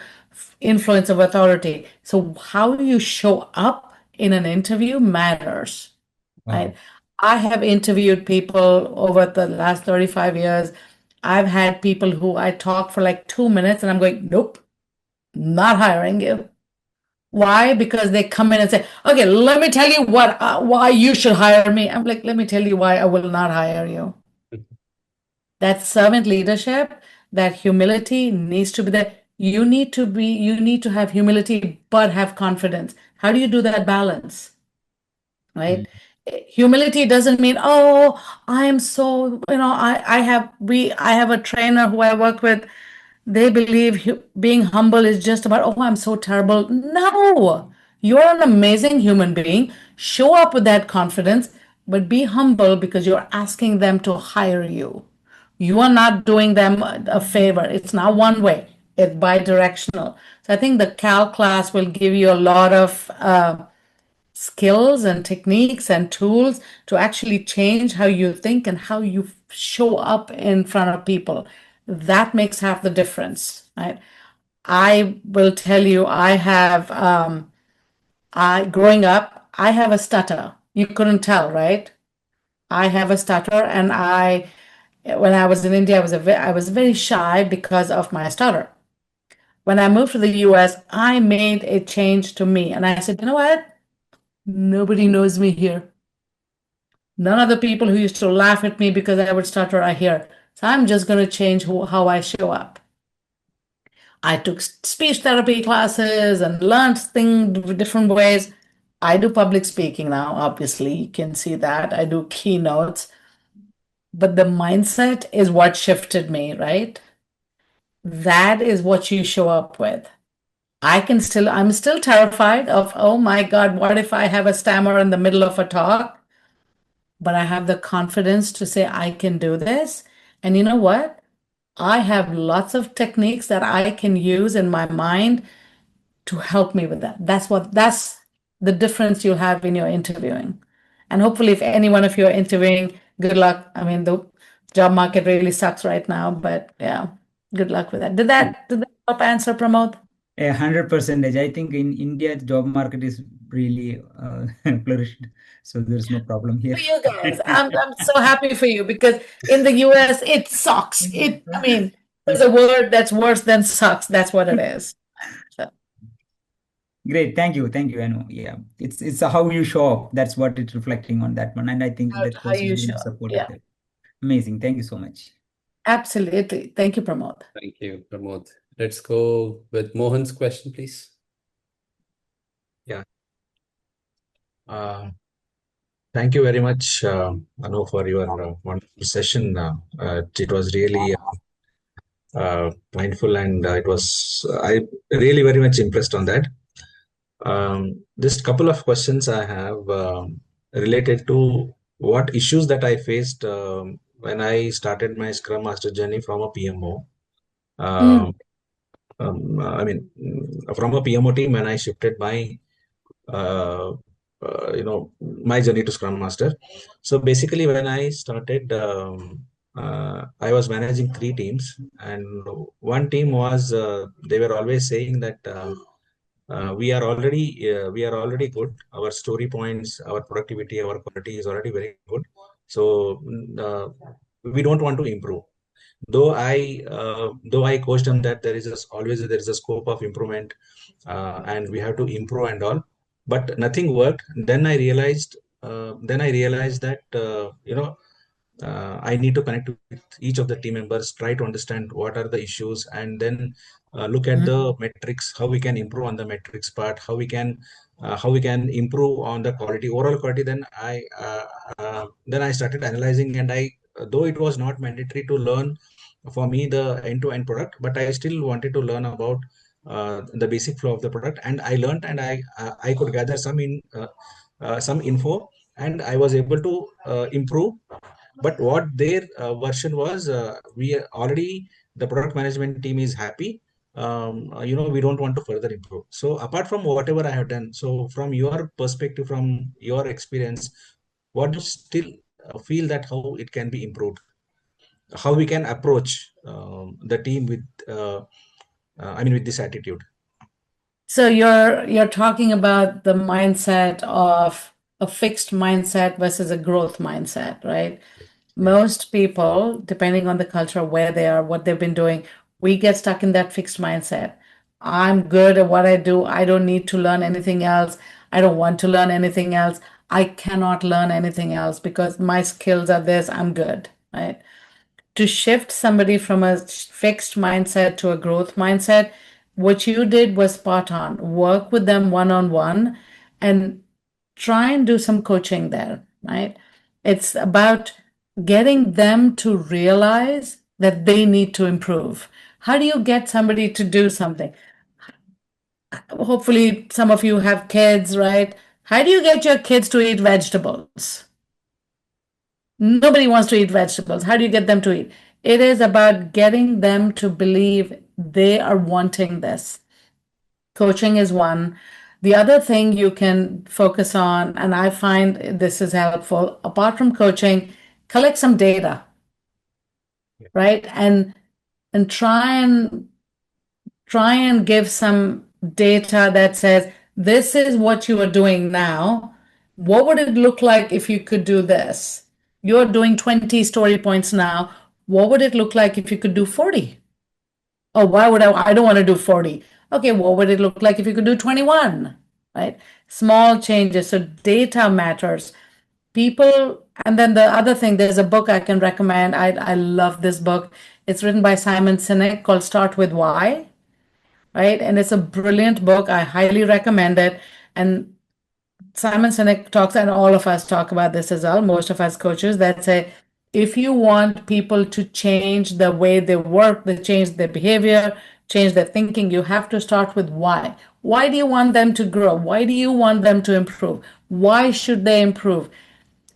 B: influence of authority? So how you show up in an interview matters,
C: Wow.
B: right? I have interviewed people over the last 35 years. I've had people who I talk for like 2 minutes and I'm going, nope, not hiring you. Why? Because they come in and say, okay, let me tell you why you should hire me. I'm like, let me tell you why I will not hire you. That servant leadership, that humility needs to be there. You need to have humility, but have confidence. How do you do that balance?
C: Mm.
B: Right? Humility doesn't mean, oh, I am so, I have a trainer who I work with. They believe being humble is just about, oh, I'm so terrible. No, you're an amazing human being. Show up with that confidence, but be humble because you're asking them to hire you. You are not doing them a favor. It's not one way, it's bi-directional. So I think the Cal class will give you a lot of skills and techniques and tools to actually change how you think and how you show up in front of people. That makes half the difference, right? I will tell you, growing up, I have a stutter. You couldn't tell, right? I have a stutter, and when I was in India, I was very shy because of my stutter. When I moved to the US, I made a change to me, and I said, you know what? Nobody knows me here. None of the people who used to laugh at me because I would stutter are here. So I'm just going to change how I show up. I took speech therapy classes and learned things different ways. I do public speaking now, obviously. You can see that. I do keynotes. But the mindset is what shifted me, right? That is what you show up with. I'm still terrified of, oh my God, what if I have a stammer in the middle of a talk? But I have the confidence to say I can do this. And you know what? I have lots of techniques that I can use in my mind to help me with that. That's the difference you'll have in your interviewing. And hopefully, if any one of you are interviewing, good luck. I mean, the job market really sucks right now, but yeah, good luck with that. Did that help answer, Pramod?
C: 100%. I think in India, the job market is really flourished. So there's no problem here.
B: For you guys, I'm so happy for you because in the US it sucks. I mean, there's a word that's worse than sucks. That's what it is. So
C: Great. Thank you. I know. Yeah. It's how you show up. That's what it's reflecting on that one. And I think that
B: how
C: course is
B: you
C: really
B: show.
C: supportive
B: Yeah,
C: there. Amazing. Thank you so much.
B: absolutely. Thank you, Pramod.
A: Thank you, Pramod. Let's go with Mohan's question, please.
D: Yeah. Thank you very much, Anu, for your wonderful session. It was really mindful, and I really very much impressed on that. Just couple of questions I have related to what issues that I faced when I started my Scrum Master journey from a PMO.
B: Mm.
D: I mean, from a PMO team when I shifted my uh, my journey to Scrum Master. So basically, when I started, I was managing three teams, and one team was they were always saying that we are already good. Our story points, our productivity, our quality is already very good. So we don't want to improve. Though I coached them that always there is a scope of improvement, and we have to improve and all, but nothing worked. Then I realized that I need to connect with each of the team members, try to understand what are the issues, and then look at the metrics, how we can improve on the metrics part, how we can improve on the quality, overall quality. Then I started analyzing, and though it was not mandatory to learn for me the end-to-end product, but I still wanted to learn about the basic flow of the product, and I learned, and I could gather some info, and I was able to improve. But what their version was, we already the product management team is happy. We don't want to further improve. So apart from whatever I have done, so from your perspective, from your experience, what do you still feel that how it can be improved, how we can approach the team with with this attitude?
B: So you're talking about the mindset of a fixed mindset versus a growth mindset, right?
D: Yeah.
B: Most people, depending on the culture, where they are, what they've been doing, we get stuck in that fixed mindset. I'm good at what I do. I don't need to learn anything else. I don't want to learn anything else. I cannot learn anything else because my skills are this. I'm good, right? To shift somebody from a fixed mindset to a growth mindset, what you did was spot on. Work with them one on one and try and do some coaching there. right? It's about getting them to realize that they need to improve. How do you get somebody to do something? Hopefully, some of you have kids, right? How do you get your kids to eat vegetables? Nobody wants to eat vegetables. How do you get them to eat? It is about getting them to believe they are wanting this. Coaching is one. The other thing you can focus on, and I find this is helpful, apart from coaching, collect some data, right? And try and give some data that says, this is what you are doing now. What would it look like if you could do this? You're doing 20 story points now. What would it look like if you could do 40? Oh, why would I don't want to do 40. Okay, what would it look like if you could do 21? Right? Small changes. So data matters. People, and then the other thing, there's a book I can recommend. I love this book. It's written by Simon Sinek called Start With Why, right? And it's a brilliant book. I highly recommend it. And Simon Sinek talks, and all of us talk about this as well, most of us coaches, that say, if you want people to change the way they work, they change their behavior, change their thinking, you have to start with why. Why do you want them to grow? Why do you want them to improve? Why should they improve?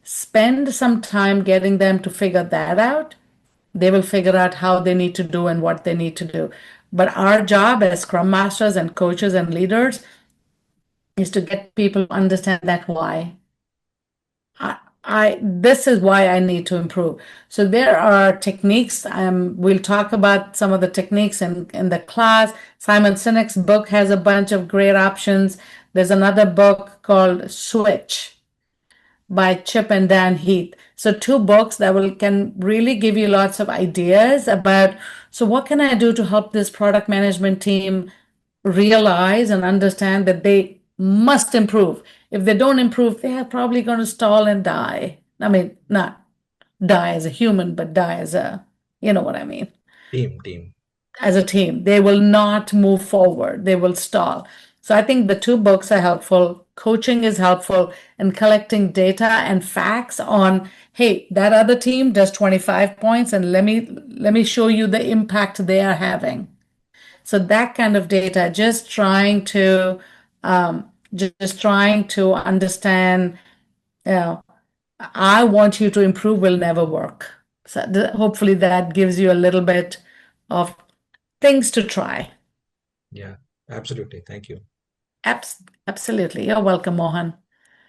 B: Spend some time getting them to figure that out. They will figure out how they need to do and what they need to do. But our job as Scrum Masters and coaches and leaders is to get people to understand that why. This is why I need to improve. So there are techniques. We'll talk about some of the techniques in the class. Simon Sinek's book has a bunch of great options. There's another book called Switch by Chip and Dan Heath. So two books that can really give you lots of ideas about, so what can I do to help this product management team realize and understand that they must improve. If they don't improve, they are probably going to stall and die. I mean, not die as a human, but die as a, you know what I mean,
D: Team.
B: as a team. They will not move forward. They will stall. So I think the two books are helpful. Coaching is helpful, and collecting data and facts on, hey, that other team does 25 points, and let me show you the impact they are having. So that kind of data, just trying to understand, you know, I want you to improve will never work. So hopefully that gives you a little bit of things to try.
D: Yeah, absolutely. Thank you.
B: Absolutely. You're welcome, Mohan.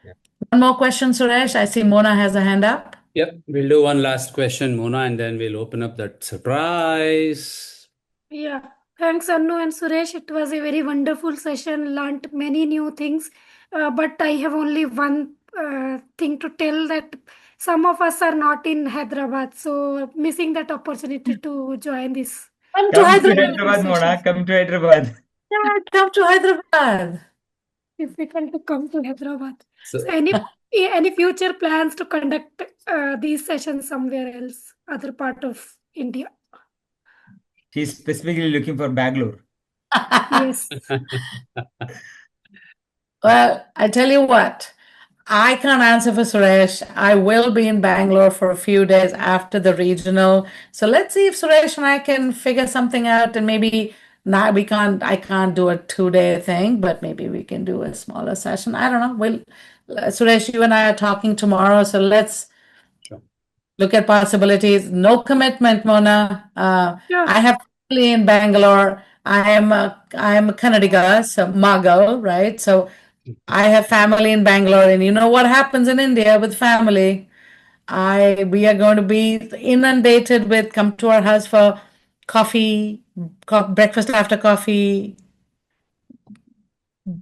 D: Yeah.
B: One more question, Suresh. I see Mona has a hand up.
A: Yep, we'll do one last question, Mona, and then we'll open up that surprise.
E: Yeah, thanks Anu and Suresh. It was a very wonderful session. Learned many new things, but I have only one thing to tell, that some of us are not in Hyderabad, so missing that opportunity to join this.
B: Come to
C: Come to
B: Hyderabad.
C: Hyderabad, Mona. Come to Hyderabad.
B: Yeah, come to Hyderabad.
E: Difficult to come to Hyderabad.
A: So,
E: So any future plans to conduct these sessions somewhere else, other part of India?
C: She's specifically looking for Bangalore.
E: Yes.
B: Well, I tell you what, I can't answer for Suresh. I will be in Bangalore for a few days after the regional. So let's see if Suresh and I can figure something out, and maybe not, I can't do a 2-day thing, but maybe we can do a smaller session. I don't know. Suresh, you and I are talking tomorrow, so let's
A: sure.
B: look at possibilities. No commitment, Mona.
E: Yeah.
B: I have family in Bangalore. I am a Kannadiga, so Magal, right? So I have family in Bangalore, and you know what happens in India with family. We are going to be inundated with come to our house for coffee, breakfast after coffee,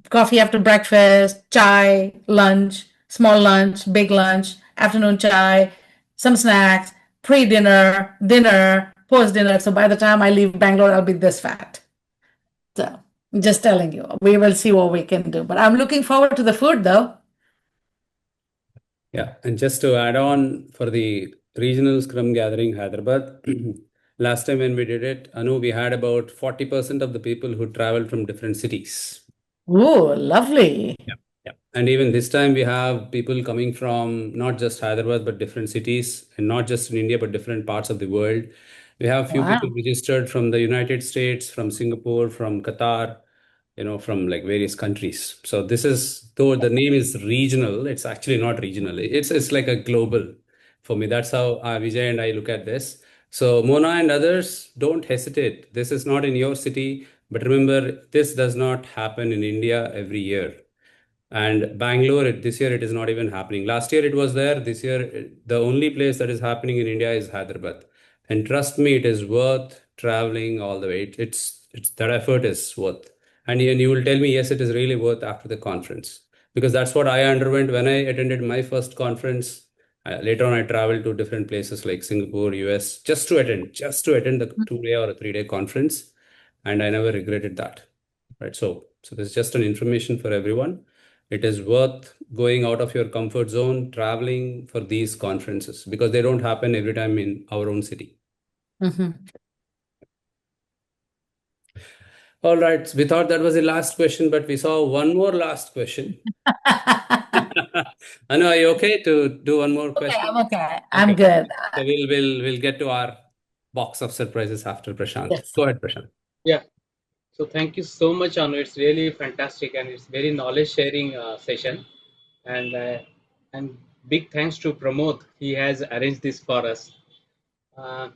B: coffee after breakfast, chai, lunch, small lunch, big lunch, afternoon chai, some snacks, pre-dinner, dinner, post-dinner. So by the time I leave Bangalore, I'll be this fat. So just telling you, we will see what we can do. But I'm looking forward to the food though.
A: Yeah, and just to add on for the regional Scrum Gathering Hyderabad, last time when we did it, Anu, we had about 40% of the people who traveled from different cities.
B: Ooh, lovely.
A: Yeah. And even this time, we have people coming from not just Hyderabad, but different cities, and not just in India, but different parts of the world. We have few people
B: Wow.
A: registered from the United States, from Singapore, from Qatar, from like various countries. So this is, though the name is regional, it's actually not regional. It's like a global for me. That's how Vijay and I look at this. So Mona and others, don't hesitate. This is not in your city, but remember, this does not happen in India every year. And Bangalore, this year it is not even happening. Last year it was there. This year, the only place that is happening in India is Hyderabad. And trust me, it is worth traveling all the way. It's that effort is worth. And you will tell me, yes, it is really worth after the conference. Because that's what I underwent when I attended my first conference. Later on, I traveled to different places like Singapore, US, just to attend the 2 day or a 3 day conference. And I never regretted that. Right. So this is just an information for everyone. It is worth going out of your comfort zone, traveling for these conferences because they don't happen every time in our own city.
B: Mm-hmm.
A: All right. We thought that was the last question, but we saw one more last question. Anu, are you okay to do one more
B: Okay,
A: question?
B: I'm okay. I'm
A: Okay.
B: good.
A: So we'll get to our box of surprises after Prashant.
B: Yes.
A: Go ahead, Prashant.
F: Yeah. So thank you so much, Anu. It's really fantastic and it's very knowledge sharing session. And big thanks to Pramod. He has arranged this for us. Uh,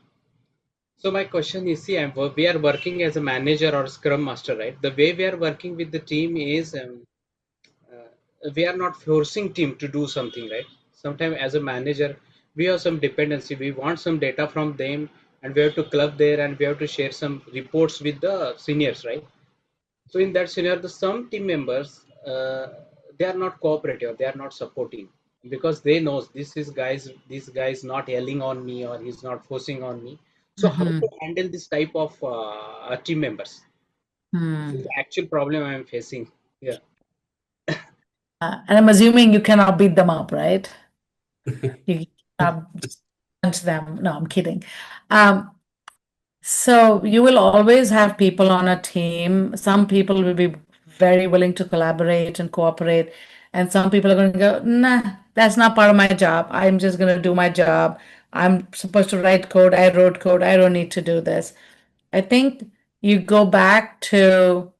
F: so my question is, see, we are working as a manager or Scrum Master, right? The way we are working with the team is we are not forcing team to do something, right? Sometimes as a manager, we have some dependency. We want some data from them, and we have to club there, and we have to share some reports with the seniors, right? So in that scenario, some team members they are not cooperative, they are not supporting because they know this guy is not yelling on me or he's not forcing on me. So how
B: Mm-hmm.
F: to handle this type of team members? This is
B: Hmm.
F: the actual problem I am facing. Yeah.
B: And I'm assuming you cannot beat them up, right? You cannot just punch them. No, I'm kidding. Um, so you will always have people on a team. Some people will be very willing to collaborate and cooperate, and some people are going to go, nah, that's not part of my job. I'm just going to do my job. I'm supposed to write code. I wrote code. I don't need to do this. I think you go back to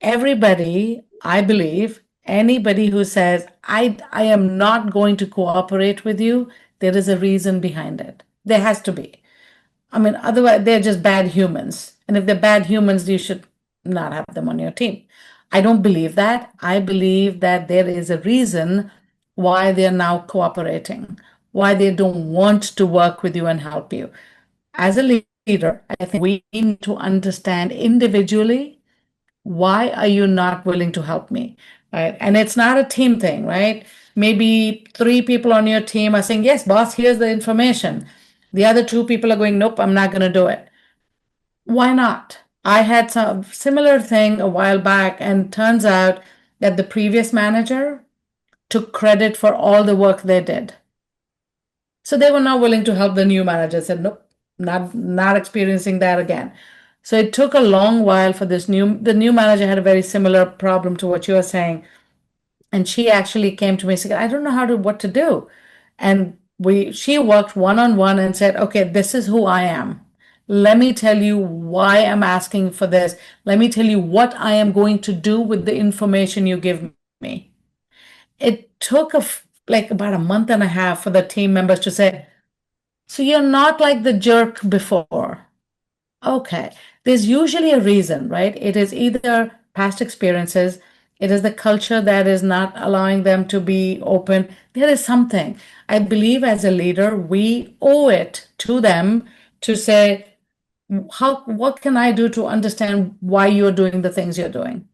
B: everybody, I believe, anybody who says, I am not going to cooperate with you, there is a reason behind it. There has to be. I mean, otherwise, they're just bad humans. And if they're bad humans, you should not have them on your team. I don't believe that. I believe that there is a reason why they're now cooperating, why they don't want to work with you and help you. As a leader, I think we need to understand individually why are you not willing to help me, right? And it's not a team thing, right? Maybe three people on your team are saying, yes, boss, here's the information. The other two people are going, nope, I'm not going to do it. Why not? I had some similar thing a while back, and turns out that the previous manager took credit for all the work they did. So they were not willing to help the new manager, said, nope, not experiencing that again. So it took a long while for the new manager had a very similar problem to what you are saying. And she actually came to me and said, I don't know what to do. And she worked one-on-one and said, okay, this is who I am. Let me tell you why I'm asking for this. Let me tell you what I am going to do with the information you give me. It took like about a month and a half for the team members to say, so you're not like the jerk before. Okay. There's usually a reason, right? It is either past experiences, it is the culture that is not allowing them to be open. There is something. I believe as a leader, we owe it to them to say, what can I do to understand why you're doing the things you're doing?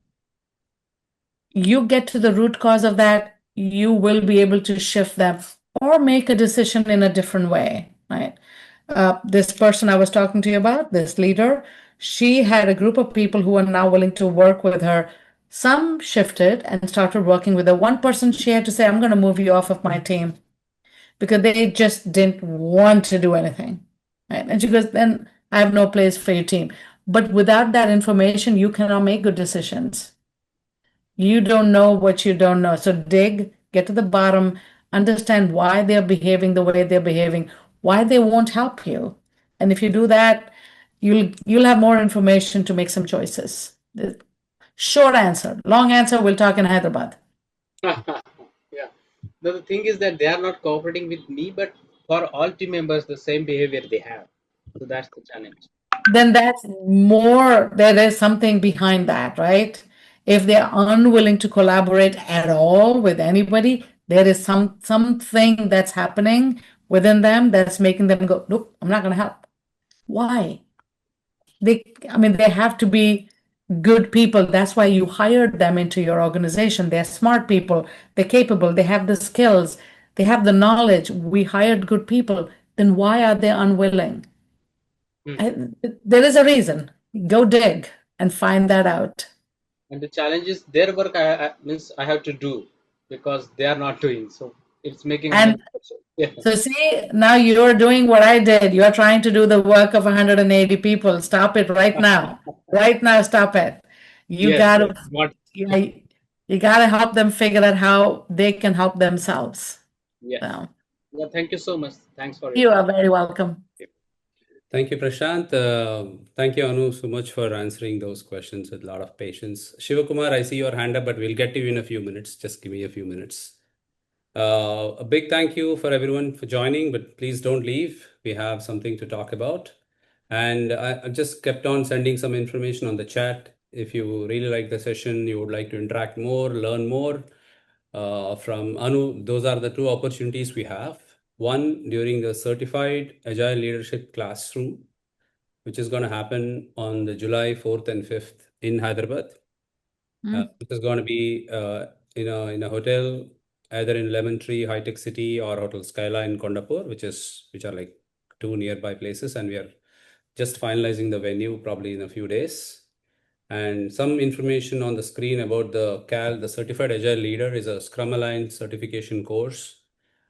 B: You get to the root cause of that, you will be able to shift them or make a decision in a different way, right? This person I was talking to you about, this leader, she had a group of people who are now willing to work with her. Some shifted and started working with her. One person, she had to say, I'm going to move you off of my team because they just didn't want to do anything. Right? And she goes, then I have no place for your team. But without that information, you cannot make good decisions. You don't know what you don't know. So dig, get to the bottom, understand why they're behaving the way they're behaving, why they won't help you. And if you do that, you'll have more information to make some choices. The short answer. Long answer, we'll talk in Hyderabad.
F: Yeah. The thing is that they are not cooperating with me, but for all team members, the same behavior they have. So that's the challenge.
B: Then that's more, there is something behind that, right? If they're unwilling to collaborate at all with anybody, there is something that's happening within them that's making them go, nope, I'm not going to help. Why? They have to be good people. That's why you hired them into your organization. They're smart people, they're capable, they have the skills, they have the knowledge. We hired good people. Then why are they unwilling? There is a reason. Go dig and find that out.
F: And the challenge is their work means I have to do because they are not doing. So it's making my
B: And
F: yeah.
B: so see, now you're doing what I did. You're trying to do the work of 180 people. Stop it right now. Right now, stop it. You
F: Yes,
B: gotta,
F: yes. What?
B: yeah, you gotta help them figure out how they can help themselves.
F: Yes.
B: So
F: Yeah, thank you so much. Thanks for
B: you
F: your
B: are
F: time.
B: very welcome.
A: Thank you, Prashant. Thank you, Anu, so much for answering those questions with a lot of patience. Shivakumar, I see your hand up, but we'll get to you in a few minutes. Just give me a few minutes. A big thank you for everyone for joining, but please don't leave. We have something to talk about. And I just kept on sending some information on the chat. If you really like the session, you would like to interact more, learn more from Anu, those are the two opportunities we have. One during the Certified Agile Leadership Classroom, which is going to happen on the July 4th and 5th in Hyderabad. It is going to be in a hotel, either in Lemon Tree, High Tech City, or Hotel Skyline, Kondapur, which are like two nearby places, and we are just finalizing the venue probably in a few days. And some information on the screen about the Certified Agile Leader is a Scrum Aligned certification course.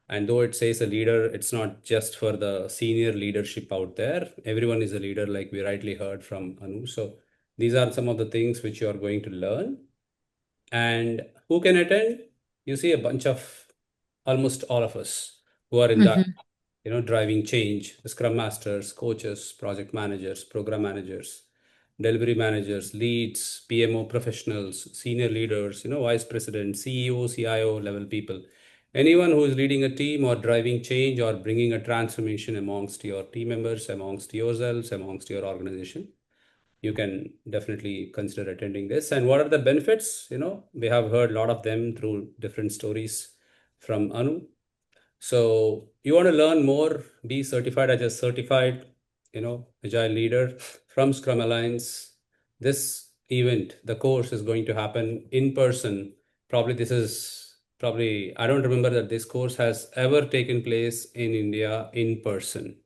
A: And though it says a leader, it's not just for the senior leadership out there. Everyone is a leader, like we rightly heard from Anu. So these are some of the things which you are going to learn. And who can attend? You see a bunch of almost all of us who are in that, driving change, the Scrum Masters, coaches, project managers, program managers, delivery managers, leads, PMO professionals, senior leaders, vice president, CEO, CIO level people. Anyone who is leading a team or driving change or bringing a transformation amongst your team members, amongst yourselves, amongst your organization, you can definitely consider attending this. And what are the benefits? We have heard a lot of them through different stories from Anu. So you want to learn more, be certified as a certified, agile leader from Scrum Alliance. This event, the course is going to happen in person. I don't remember that this course has ever taken place in India in person.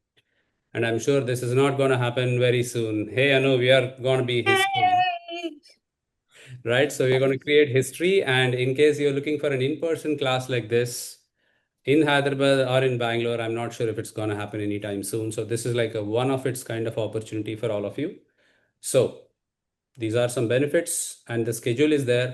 A: And I'm sure this is not going to happen very soon. Hey, Anu, we are going to be history, right? So we're going to create history. And in case you're looking for an in-person class like this, in Hyderabad or in Bangalore, I'm not sure if it's going to happen anytime soon. So this is like a one of its kind of opportunity for all of you. So these are some benefits, and the schedule is there.